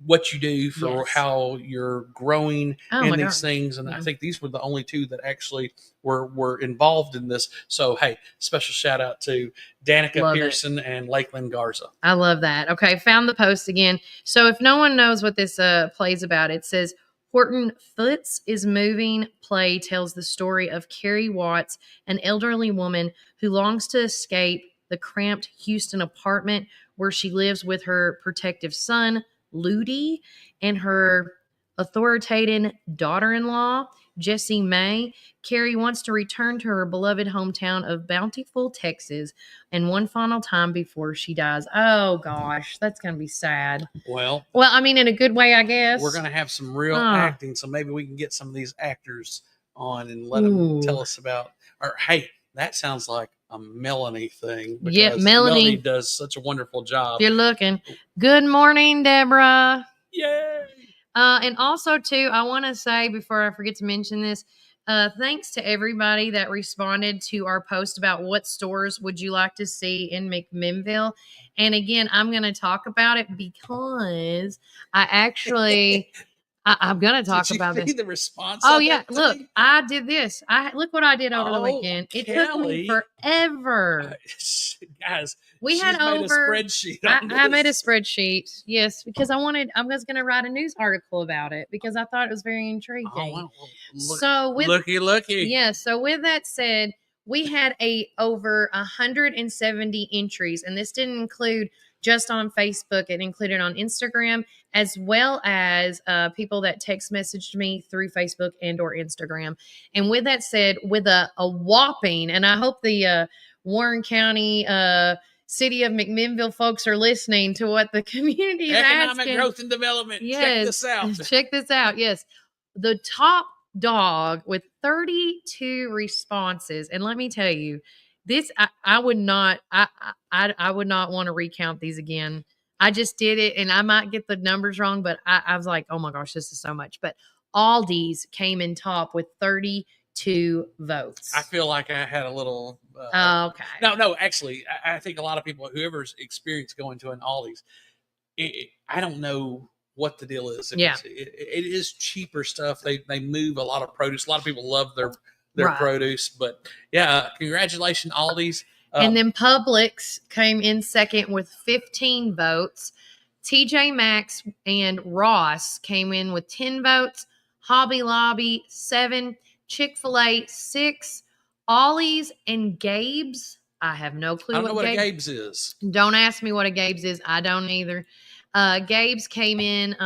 what you do, for how you're growing in these things. And I think these were the only two that actually were involved in this. So, hey, special shout out to Danica Pearson and Lakeland Garza. I love that. Okay, found the post again. So if no one knows what this play's about, it says Horton Foots is Moving play tells the story of Carrie Watts, an elderly woman who longs to escape the cramped Houston apartment where she lives with her protective son, Ludi, and her authoritative daughter-in-law, Jessie May. Carrie wants to return to her beloved hometown of Bountiful, Texas, and one final time before she dies. Oh, gosh, that's going to be sad. Well, I mean, in a good way, I guess. We're going to have some real acting, so maybe we can get some of these actors on and let them tell us about, or hey, that sounds like a Melanie thing. Yeah, Melanie does such a wonderful job. You're looking. Good morning, Deborah. Yay. And also, too, I want to say before I forget to mention this, thanks to everybody that responded to our post about what stores would you like to see in McMinnville. And again, I'm going to talk about it because I actually... I'm going to talk about this. The response. Oh, yeah. Look, I did this. Look what I did over the weekend. It took me forever. Guys, we had made a spreadsheet. I made a spreadsheet. Yes, because I was going to write a news article about it because I thought it was very intriguing. Oh, wow. So looky. Yeah. So with that said, we had over 170 entries, and this didn't include just on Facebook. It included on Instagram, as well as people that text messaged me through Facebook and or Instagram. And with that said, with a whopping, and I hope the Warren County City of McMinnville folks are listening to what the community is Economic asking. Growth and Development. Yes. Check this out. Check this out. Yes. The top dog with 32 responses. And let me tell you, this, I would not want to recount these again. I just did it, and I might get the numbers wrong, but I was like, oh my gosh, this is so much. But Aldi's came in top with 32 votes. I feel like I had a little. Okay. No, actually, I think a lot of people, whoever's experienced going to an Aldi's, I don't know what the deal is. It is cheaper stuff. They move a lot of produce. A lot of people love their produce, but yeah, congratulations, Aldi's. And then Publix came in second with 15 votes. TJ Maxx and Ross came in with 10 votes. Hobby Lobby, 7. Chick-fil-A, 6. Ollie's and Gabe's. I have no clue I don't know what a Gabe's is. Don't ask me what a Gabe's is. I don't either. Gabe's came in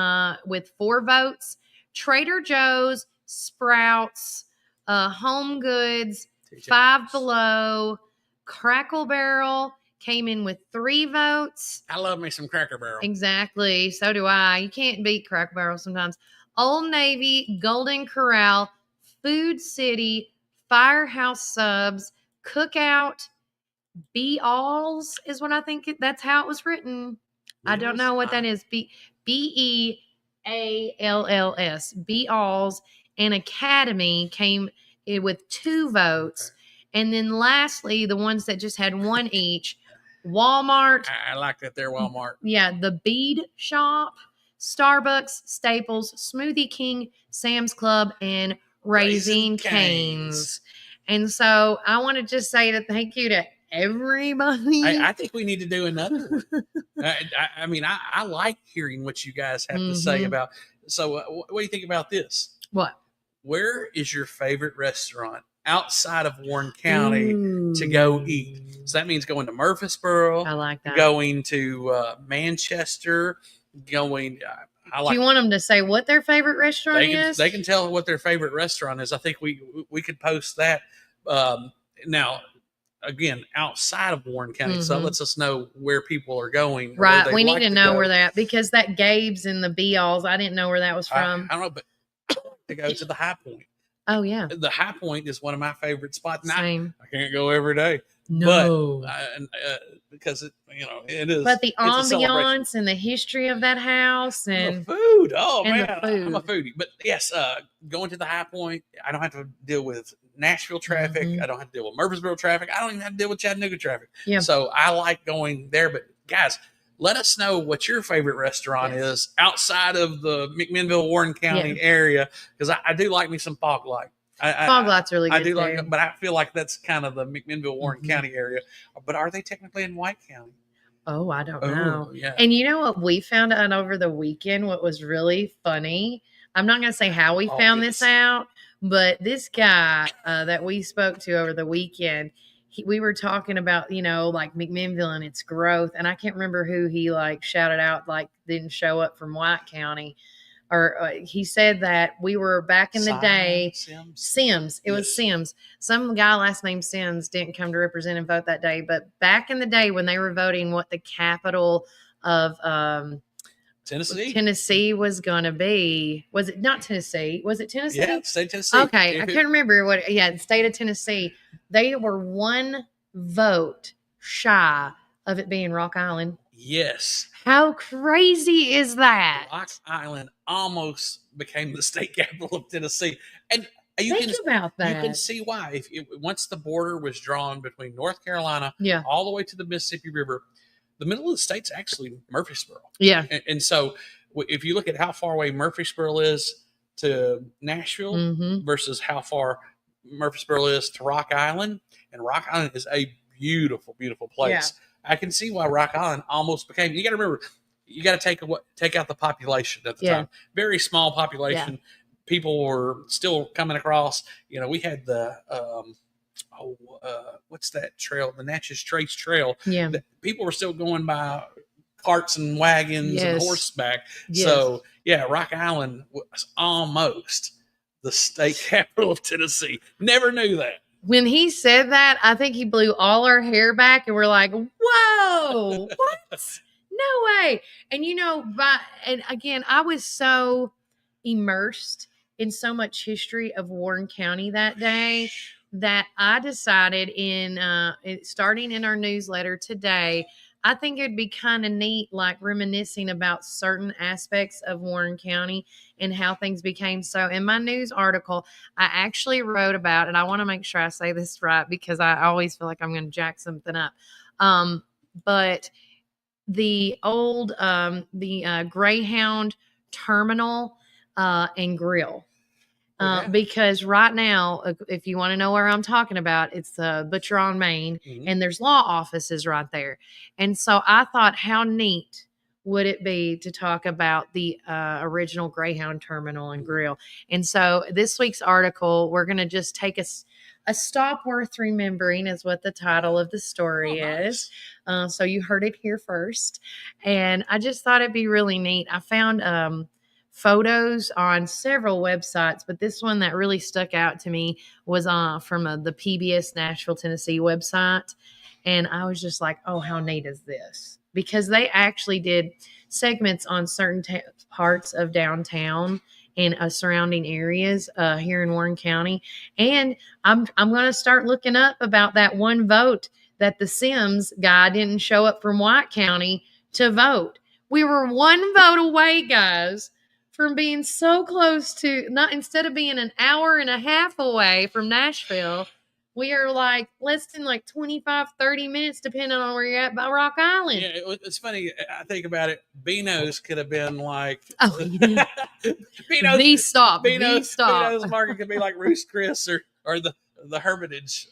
with 4 votes. Trader Joe's, Sprouts, Home Goods, Five Below, Crackle Barrel came in with 3 votes. I love me some Cracker Barrel. Exactly. So do I. You can't beat Crackle Barrel sometimes. Old Navy, Golden Corral, Food City, Firehouse Subs, Cookout, Be-Alls is what I think that's how it was written. I don't know what that is. Bealls. Be-Alls and Academy came in with 2 votes. And then lastly, the ones that just had 1 each, Walmart. I like that there, Walmart. Yeah, the Bead Shop, Starbucks, Staples, Smoothie King, Sam's Club, and Raising Cane's. And so I want to just say thank you to everybody. I think we need to do another one. I mean, I like hearing what you guys have to say about. So what do you think about this? What? Where is your favorite restaurant outside of Warren County to go eat? So that means going to Murfreesboro. I like that. Going to Manchester. Going. Do you want them to say what their favorite restaurant is? They can tell what their favorite restaurant is. I think we could post that. Now, again, outside of Warren County, so that lets us know where people are going. Right. We need to know where they're at, because that Gabe's and the Beals, I didn't know where that was from. I don't know, but to go to the High Point. Oh, yeah. The High Point is one of my favorite spots. Same. I can't go every day. No. But, because it is. But the ambiance and the history of that house and the food. Oh, and man. the food. I'm a foodie. But yes, going to the High Point, I don't have to deal with Nashville traffic. I don't have to deal with Murfreesboro traffic. I don't even have to deal with Chattanooga traffic. Yeah. So I like going there. But guys, let us know what your favorite restaurant is outside of the McMinnville, Warren County area, because I do like me some Fog Light. Fog Light's really good. I do there. like it, but I feel like that's kind of the McMinnville, Warren County area. But are they technically in White County? Oh, I don't know. Yeah. And you know what we found out over the weekend? What was really funny? I'm not going to say how we found this out, but this guy that we spoke to over the weekend, we were talking about, like McMinnville and its growth. And I can't remember who he shouted out, didn't show up from White County. Or he said that we were back in the day. Sims. It was Sims. Some guy last name Sims didn't come to represent and vote that day. But back in the day when they were voting what the capital of Tennessee was going to be, was it not Tennessee? Was it Tennessee? Yeah, state Tennessee. Okay, I couldn't remember what. Yeah, the state of Tennessee. They were one vote shy of it being Rock Island. Yes. How crazy is that? Rock Island almost became the state capital of Tennessee. And Think about that. You can see why. Once the border was drawn between North Carolina all the way to the Mississippi River, the middle of the state's actually Murfreesboro. Yeah. And so if you look at how far away Murfreesboro is to Nashville versus how far Murfreesboro is to Rock Island, and Rock Island is a beautiful, beautiful place. Yeah. I can see why Rock Island almost became. You got to remember, you got to take out the population at the time. Very small population. Yeah. People were still coming across. We had the what's that trail? The Natchez Trace Trail. Yeah, people were still going by carts and wagons and horseback. Yes. So yeah, Rock Island was almost the state capital of Tennessee. Never knew that. When he said that, I think he blew all our hair back, and we're like, "Whoa, what? No way!" And and again, I was so immersed in so much history of Warren County that day that I decided, starting in our newsletter today, I think it'd be kind of neat, reminiscing about certain aspects of Warren County and how things became so. In my news article, I actually wrote about, and I want to make sure I say this right because I always feel like I'm going to jack something up. But the old, Greyhound terminal and grill. Because right now, if you want to know where I'm talking about, it's Butcher on Main, and there's law offices right there. And so I thought, how neat would it be to talk about the original Greyhound terminal and grill? And so this week's article, we're going to just take a stop worth remembering is what the title of the story is. So you heard it here first. And I just thought it'd be really neat. I found photos on several websites, but this one that really stuck out to me was from the PBS Nashville, Tennessee website. And I was just like, oh, how neat is this? Because they actually did segments on certain parts of downtown and surrounding areas here in Warren County. And I'm going to start looking up about that one vote that the Sims guy didn't show up from White County to vote. We were one vote away, guys, from being so close to, instead of being an hour and a half away from Nashville, we are less than 25, 30 minutes, depending on where you're at by Rock Island. Yeah, it's funny. I think about it. Beano's could have been Beano's Beano's Market could be like Ruth's Chris or the Hermitage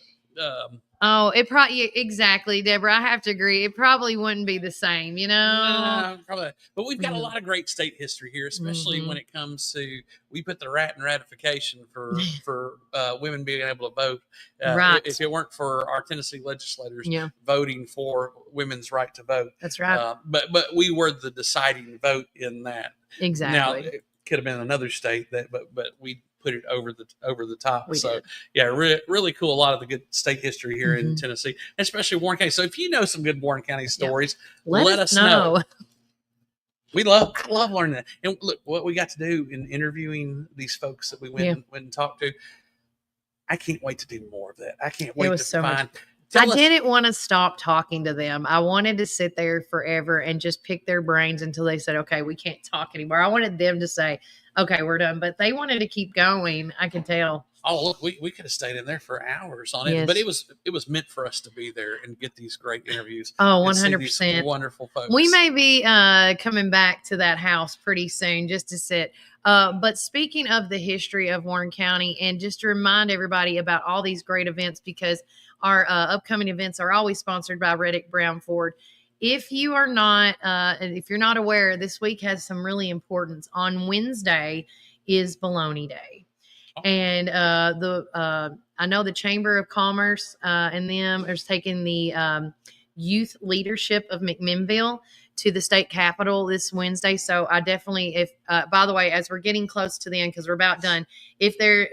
Oh, it probably exactly, Deborah. I have to agree. It probably wouldn't be the same, you know. Probably. But we've got a lot of great state history here, especially when it comes to we put the rat in ratification for women being able to vote. Right. If it weren't for our Tennessee legislators voting for women's right to vote, that's right. But we were the deciding vote in that. Exactly. Now it could have been another state but we put it over the top. We did. Yeah, really cool. A lot of the good state history here in Tennessee, especially Warren County. So if you know some good Warren County stories, let us know. I love learning that. And look, what we got to do in interviewing these folks that we went and talked to. I can't wait to do more of that. I can't wait to find. I didn't want to stop talking to them. I wanted to sit there forever and just pick their brains until they said, okay, we can't talk anymore. I wanted them to say, okay, we're done. But they wanted to keep going. I can tell. Oh, look, we could have stayed in there for hours on it. Yes. But it was meant for us to be there and get these great interviews. Oh, 100%. Wonderful folks. We may be coming back to that house pretty soon just to sit. But speaking of the history of Warren County, and just to remind everybody about all these great events, because our upcoming events are always sponsored by Reddick Brown Ford. If you are not, if you're not aware, this week has some really importance. On Wednesday is Bologna Day. And I know the Chamber of Commerce and them is taking the youth leadership of McMinnville to the state capitol this Wednesday. So I definitely, by the way, as we're getting close to the end, because we're about done,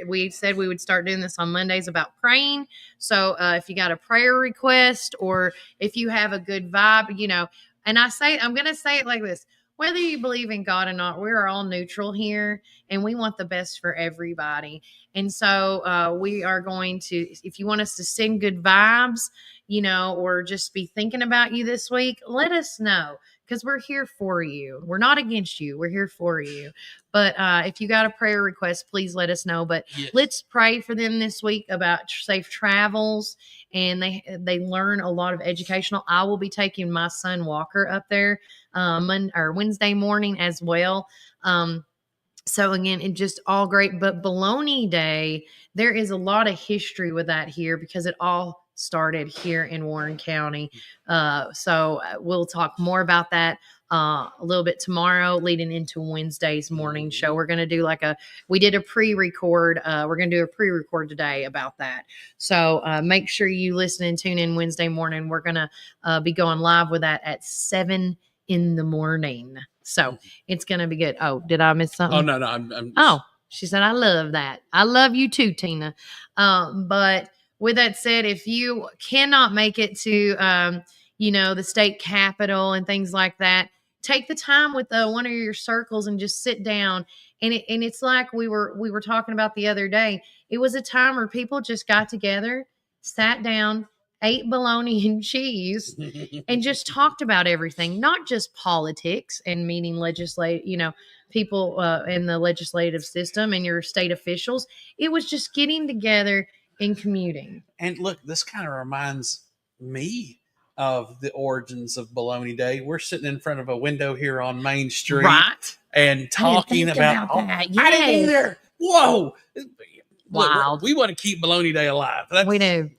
we said we would start doing this on Mondays about praying. So if you got a prayer request, or if you have a good vibe, and I'm going to say it like this. Whether you believe in God or not, we're all neutral here, and we want the best for everybody. And so we are going to, if you want us to send good vibes, or just be thinking about you this week, let us know, because we're here for you. We're not against you. We're here for you. But if you got a prayer request, please let us know. But let's pray for them this week about safe travels, and they learn a lot of educational. I will be taking my son Walker up there Wednesday morning as well. So again, it just all great. But Bologna Day, there is a lot of history with that here, because it all started here in Warren County. So we'll talk more about that a little bit tomorrow, leading into Wednesday's morning show. We're going to do we did a pre-record. We're going to do a pre-record today about that. So make sure you listen and tune in Wednesday morning. We're going to be going live with that at 7 in the morning. So it's going to be good. Oh, did I miss something? Oh, no. I'm she said, I love that. I love you too, Tina. But with that said, if you cannot make it to, the state capitol and things like that, take the time with one of your circles and just sit down. And it's like we were talking about the other day. It was a time where people just got together, sat down, ate bologna and cheese, and just talked about everything, not just politics and meeting people in the legislative system and your state officials. It was just getting together and commuting. And look, this kind of reminds me of the origins of Bologna Day. We're sitting in front of a window here on Main Street, right, and talking about that. I didn't either. Whoa. Wild. Look, we want to keep Bologna Day alive. We do.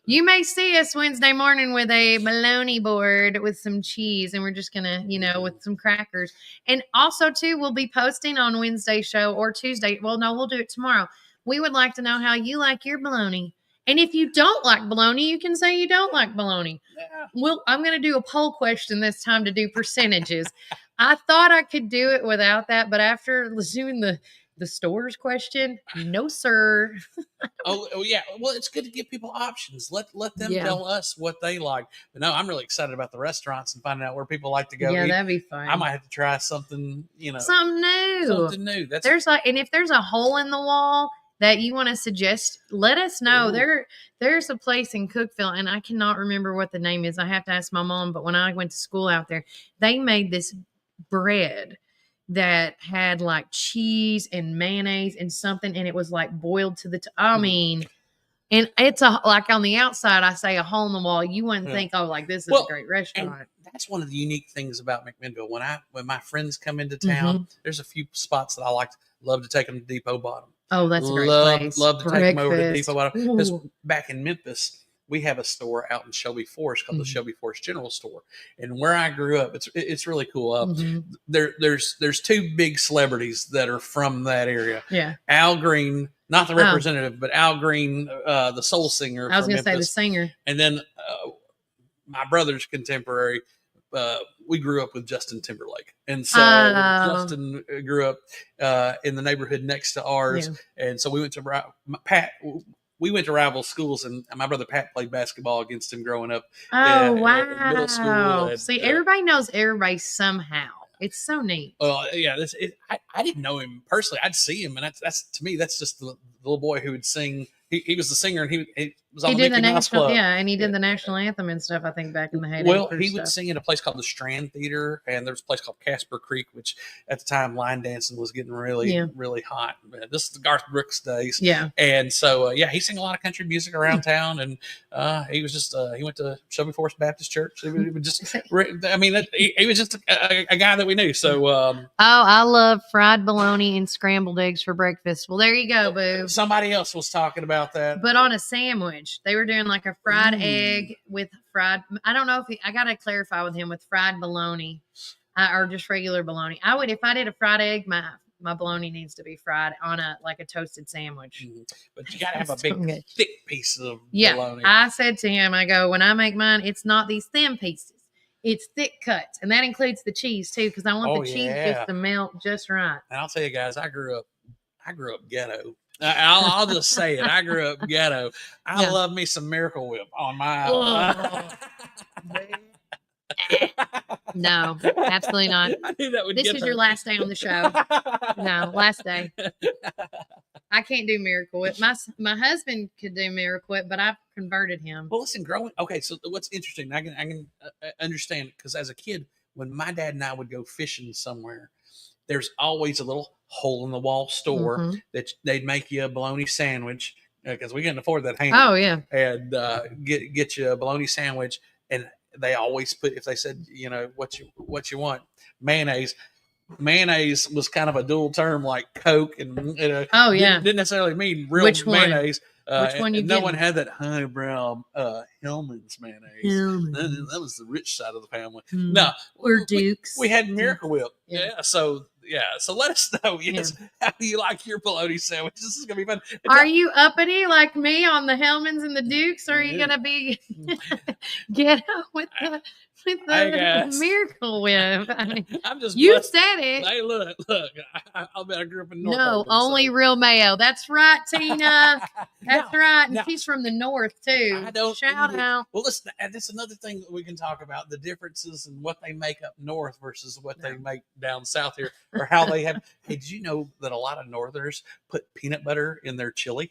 You may see us Wednesday morning with a bologna board with some cheese, and we're just going to, with some crackers. And also, too, we'll be posting on Wednesday show or Tuesday. Well, no, we'll do it tomorrow. We would like to know how you like your bologna. And if you don't like bologna, you can say you don't like bologna. Yeah. Well, I'm going to do a poll question this time to do percentages. I thought I could do it without that, but after doing the stores question, no, sir. oh yeah. Well, it's good to give people options. Let them tell us what they like. But no, I'm really excited about the restaurants and finding out where people like to go. Yeah, eat. that'd be fun. I might have to try something, something new. And if there's a hole in the wall that you want to suggest, let us know. Ooh. There's a place in Cookeville, and I cannot remember what the name is. I have to ask my mom. But when I went to school out there, they made this bread that had like cheese and mayonnaise and something, and it was like boiled to the and it's like on the outside, I say a hole in the wall. You wouldn't think, this is a great restaurant. And that's one of the unique things about McMinnville. When my friends come into town, there's a few spots that I love to take them to Depot Bottom. Oh, that's a great place. Love to take them over to Depot Bottom, because back in Memphis, we have a store out in Shelby Forest called the Mhm. Shelby Forest General Store. And where I grew up, it's really cool. Mhm. There's two big celebrities that are from that area. Yeah. Al Green, not the Oh. representative, but Al Green, the soul singer. I was from going to say the Memphis. singer. And then my brother's contemporary, we grew up with Justin Timberlake. And so Justin grew up in the neighborhood next to ours. Yeah. And so we went to Pat. We went to rival schools, and my brother Pat played basketball against him growing up. Oh, at middle school. wow. And, See, everybody knows everybody somehow. It's so neat. yeah, I didn't know him personally. I'd see him, and that's to me, that's just the little boy who would sing. He was the singer, and he was on He the did the Mickey Mouse national, Club. and he did the national anthem and stuff, I think, back in the heyday. Well, for he would stuff. sing in a place called the Strand Theater, and there was a place called Casper Creek, which at the time line dancing was getting really, Yeah. really hot. This is the Garth Brooks days. Yeah. And so, he sang a lot of country music around town, and he was just, he went to Shelby Forest Baptist Church. He would just, I mean, he was just a guy that we knew. So, Oh, I love fried bologna and scrambled eggs for breakfast. Well, there you go, boo. somebody else was talking about that. But on a sandwich, they were doing like a fried egg with fried. I don't know if I got to clarify with him with fried bologna or just regular bologna. I would, if I did a fried egg, my bologna needs to be fried on a toasted sandwich. But you got to have a That's so big, good. thick piece of Yeah, bologna. I said to him, I go, when I make mine, it's not these thin pieces. It's thick cuts, and that includes the cheese too, because I want the cheese just to melt just right. And I'll tell you guys, I grew up ghetto. I'll just say it. I grew up ghetto. I love me some Miracle Whip on my. No, absolutely not. I knew that would This get is her. your last day on the show. No, last day. I can't do Miracle Whip. My husband could do Miracle Whip, but I've converted him. Well, listen, growing. Okay, so what's interesting, I can understand because as a kid, when my dad and I would go fishing somewhere, there's always a little hole in the wall store Mhm. that they'd make you a bologna sandwich because we couldn't afford that ham. Oh, yeah. And get you a bologna sandwich, and they always put, if they said, what you want, mayonnaise. Mayonnaise was kind of a dual term like Coke, and Oh, yeah. didn't necessarily mean real Which one? mayonnaise. Which one you and no getting? one had that highbrow Hellman's mayonnaise. Hellmann's. That was the rich side of the family. Mm. No, Or Dukes. we had Miracle Whip. Yeah. So let us know. Yes, how do you like your bologna sandwich? This is gonna be fun. Are you uppity like me on the Hellmans and the Dukes? Or are you gonna be ghetto with the Hey, guys. Miracle Whip? I mean, I'm just you blessed. said it. Hey, look! I'll bet I grew up in North. No, Urban, only so. real mayo. That's right, Tina. That's right. And now- she's from the north too. I don't Shout out. Well, listen, and that's another thing that we can talk about: the differences in what they make up north versus what they make down south here, or how they have. Hey, did you know that a lot of Northerners put peanut butter in their chili?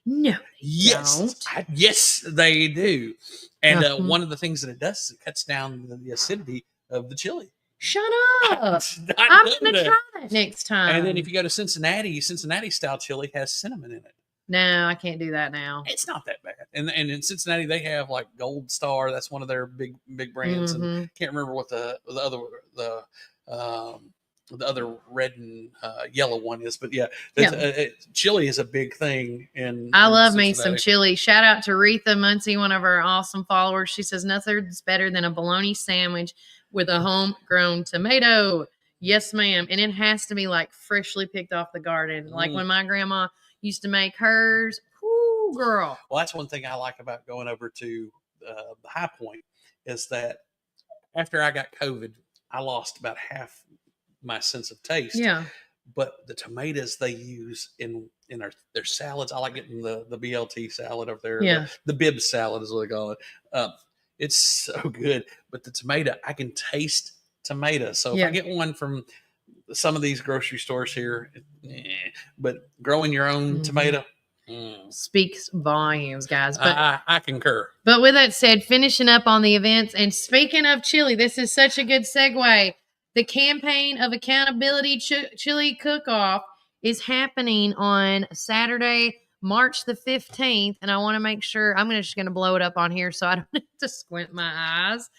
No. Yes, yes, they do. And Uh-huh. one of the things that it does is it cuts down the acidity of the chili. Shut up. I I'm know gonna that. try that next time. And then if you go to Cincinnati style chili has cinnamon in it. No, I can't do that now. It's not that bad. And in Cincinnati they have like Gold Star. That's one of their big brands. And Mhm. can't remember what the other red and yellow one is. But chili is a big thing. I in love me some Cincinnati. chili. Shout out to Retha Muncie, one of our awesome followers. She says nothing's better than a bologna sandwich with a homegrown tomato. Yes, ma'am. And it has to be like freshly picked off the garden. Like when my grandma used to make hers. Whoo, girl. Well, that's one thing I like about going over to the High Point is that after I got COVID, I lost about half my sense of taste. Yeah. But the tomatoes they use in their salads, I like getting the BLT salad over there. Yeah. The bib salad is what they call it. It's so good. But the tomato, I can taste tomato. So if I get one from some of these grocery stores here, but growing your own tomato speaks volumes, guys. But I concur. But with that said, finishing up on the events, and speaking of chili, this is such a good segue. The Campaign of Accountability Chili Cook-Off is happening on Saturday, March the 15th. And I want to make sure, I'm just going to blow it up on here so I don't have to squint my eyes.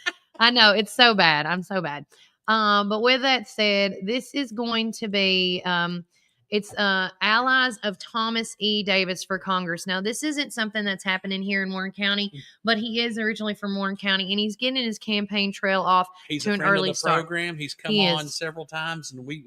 I know, it's so bad. I'm so bad. But with that said, this is going to be, It's Allies of Thomas E. Davis for Congress. Now, this isn't something that's happening here in Warren County, but he is originally from Warren County, and he's getting his campaign trail off He's to a an friend early of the start. program. He's come He on is. several times, and we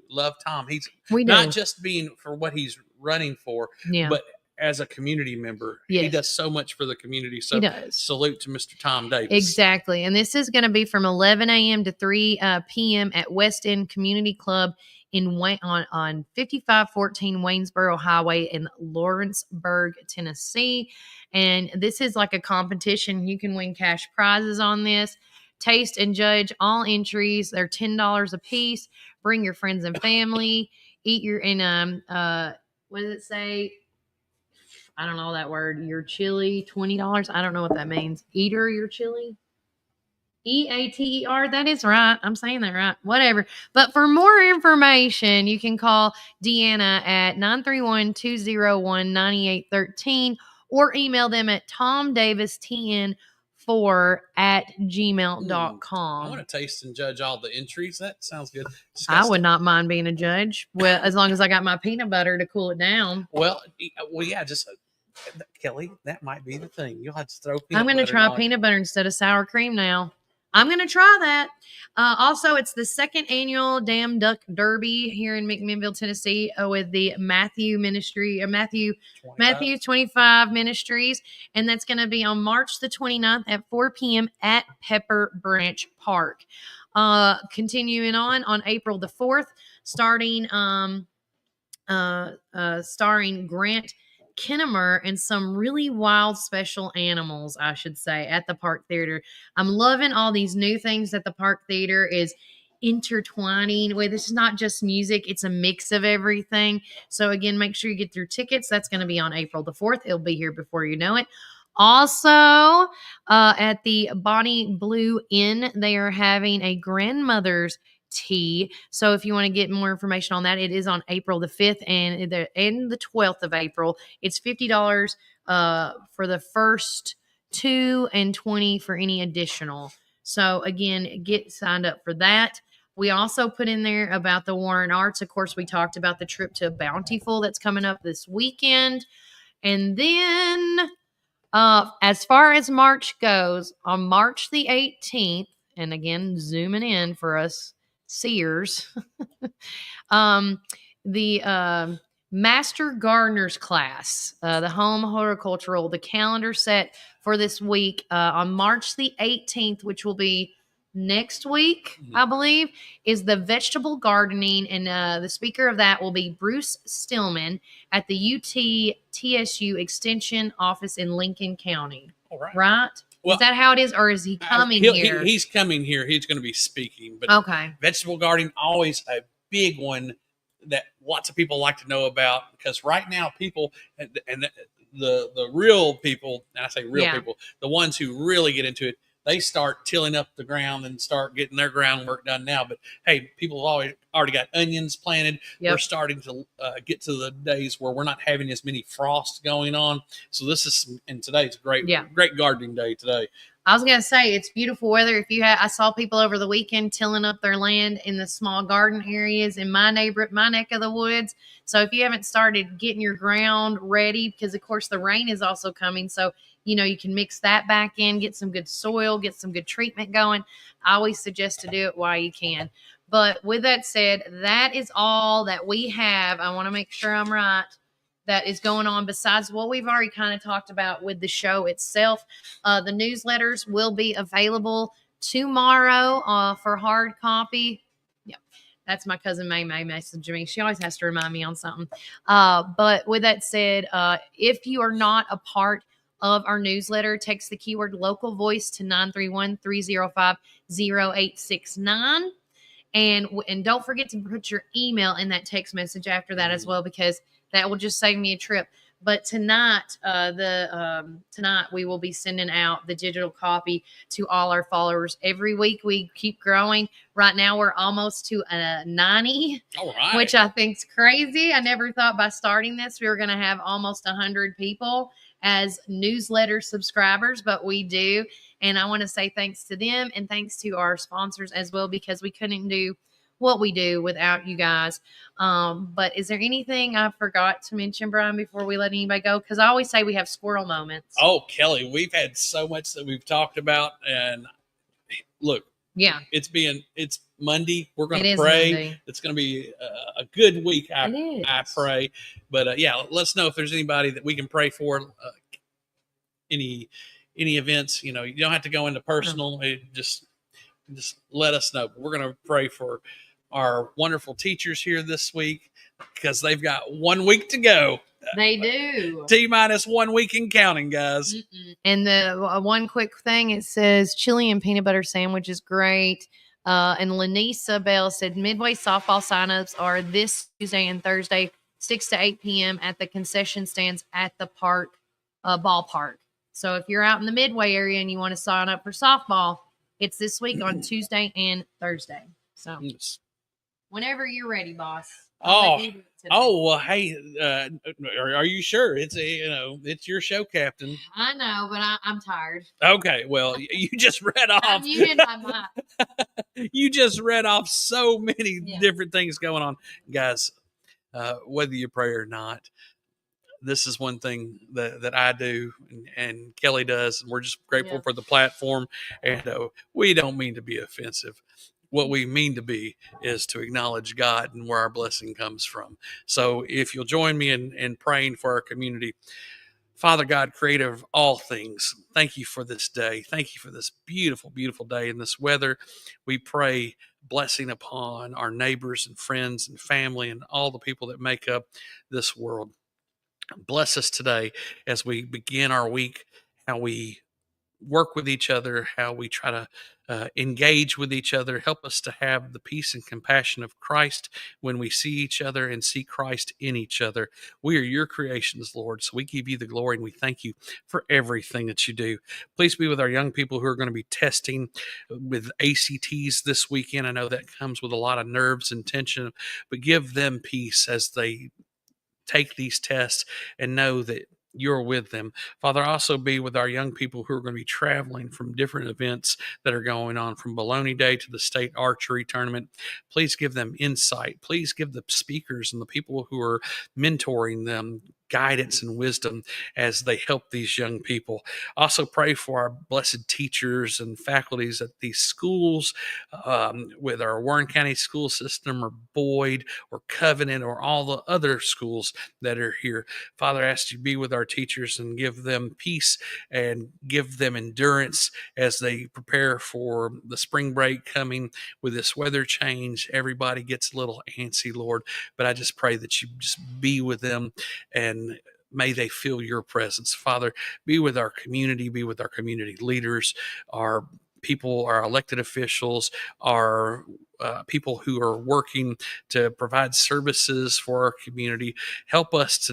love Tom. He's We not do. just being for what he's running for, Yeah. but as a community member. He Yes. does so much for the community. So He does. salute to Mr. Tom Davis. Exactly. And this is going to be from 11 a.m. to 3 p.m. at West End Community Club on 5514 Waynesboro Highway in Lawrenceburg, Tennessee. And this is like a competition. You can win cash prizes on this. Taste and judge all entries. They're $10 a piece. Bring your friends and family. Eat your what does it say? I don't know that word. Your chili, $20. I don't know what that means. Eater your chili. EATER. That is right. I'm saying that right. Whatever. But for more information, you can call Deanna at 931-201-9813 or email them at tomdavistn4@gmail.com. I want to taste and judge all the entries. That sounds good. I would not mind being a judge. Well, as long as I got my peanut butter to cool it down. Well, yeah, just Kelly, that might be the thing. You'll have to throw peanut I'm going to butter try on. peanut butter instead of sour cream now. I'm going to try that. Also, it's the second annual Damn Duck Derby here in McMinnville, Tennessee, with the Matthew 25 Ministries. And that's going to be on March the 29th at 4 p.m. at Pepper Branch Park. Continuing on April the 4th, starring Grant Kinnemer and some really wild special animals, I should say, at the Park Theater. I'm loving all these new things that the Park Theater is intertwining with. This is not just music, it's a mix of everything. So again, make sure you get your tickets. That's going to be on April the 4th. It'll be here before you know it. Also, at the Bonnie Blue Inn, they are having a grandmother's tea. So if you want to get more information on that, it is on April the 5th and the 12th of April. It's $50 for the first 2 and $20 for any additional. So again, get signed up for that. We also put in there about the Warren Arts. Of course, we talked about the trip to Bountiful that's coming up this weekend. And then as far as March goes, on March the 18th, and again, zooming in for us seers, the Master Gardener's class, the home horticultural, the calendar set for this week on March the 18th, which will be next week, I believe, is the vegetable gardening. And the speaker of that will be Bruce Stillman at the UT TSU Extension office in Lincoln County. All right. Right? Well, is that how it is, or is he coming here? He's coming here. He's going to be speaking. But okay. Vegetable gardening, always a big one that lots of people like to know about, because right now people and the real people, and I say real people, the ones who really get into it, they start tilling up the ground and start getting their groundwork done now. But hey, people have already got onions planted. We're starting to get to the days where we're not having as many frosts going on. So this is, and today's great gardening day today. I was gonna say it's beautiful weather. I saw people over the weekend tilling up their land in the small garden areas in my neck of the woods. So if you haven't started getting your ground ready, because of course the rain is also coming, so you can mix that back in, get some good soil, get some good treatment going. I always suggest to do it while you can. But with that said, that is all that we have. I want to make sure I'm right. That is going on besides what we've already kind of talked about with the show itself. The newsletters will be available tomorrow for hard copy. Yep. That's my cousin May messaging me. She always has to remind me on something. But with that said, if you are not a part of our newsletter, text the keyword local voice to 931-305-0869. And don't forget to put your email in that text message after that as well, because that will just save me a trip. But tonight, tonight we will be sending out the digital copy to all our followers. Every week we keep growing. Right now we're almost to 90, which I think is crazy. I never thought by starting this we were going to have almost 100 people as newsletter subscribers, but we do. And I want to say thanks to them and thanks to our sponsors as well, because we couldn't do what we do without you guys. But is there anything I forgot to mention, Brian, before we let anybody go? Because I always say we have squirrel moments. Oh, Kelly, we've had so much that we've talked about, and look, yeah, it's Monday. We're going It to is pray. Monday. It's going to be a good week. It is. I pray, but yeah, let us know if there's anybody that we can pray for. Any events, you don't have to go into personal. Just let us know. We're going to pray for our wonderful teachers here this week because they've got 1 week to go. They do. T-minus 1 week and counting, guys. And the one quick thing, it says chili and peanut butter sandwich is great. And Lanisa Bell said Midway softball signups are this Tuesday and Thursday, 6 to 8 p.m. at the concession stands at the ballpark. So if you're out in the Midway area and you want to sign up for softball, it's this week on Tuesday and Thursday. So whenever you're ready, boss. Well, hey, are you sure? It's it's your show, Captain. I know, but I'm tired. Okay, well, you just read off. I'm muting my mic. You just read off so many different things going on, guys. Whether you pray or not, this is one thing that I do and Kelly does, and we're just grateful for the platform. And we don't mean to be offensive. What we mean to be is to acknowledge God and where our blessing comes from. So if you'll join me in praying for our community. Father God, creator of all things, thank you for this day. Thank you for this beautiful, beautiful day and this weather. We pray blessing upon our neighbors and friends and family and all the people that make up this world. Bless us today as we begin our week, how we work with each other, how we try to engage with each other. Help us to have the peace and compassion of Christ when we see each other and see Christ in each other. We are your creations, Lord, so we give you the glory and we thank you for everything that you do. Please be with our young people who are going to be testing with ACTs this weekend. I know that comes with a lot of nerves and tension, but give them peace as they take these tests and know that you're with them. Father, also be with our young people who are going to be traveling from different events that are going on, from Bologna Day to the state archery tournament. Please give them insight. Please give the speakers and the people who are mentoring them guidance and wisdom as they help these young people. Also pray for our blessed teachers and faculties at these schools, with our Warren County school system or Boyd or Covenant or all the other schools that are here. Father, I ask you to be with our teachers and give them peace and give them endurance as they prepare for the spring break coming with this weather change. Everybody gets a little antsy, Lord, but I just pray that you just be with them and may they feel your presence. Father, be with our community, be with our community leaders, our people, our elected officials, our people who are working to provide services for our community. Help us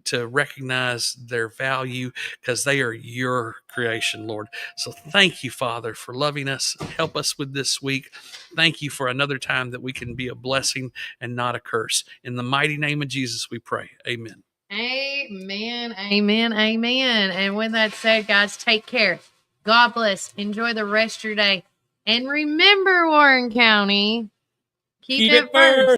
to recognize their value because they are your creation, Lord. So thank you, Father, for loving us. Help us with this week. Thank you for another time that we can be a blessing and not a curse. In the mighty name of Jesus, we pray. Amen. Amen, amen, amen. And with that said, guys, take care. God bless. Enjoy the rest of your day. And remember, Warren County, keep it first.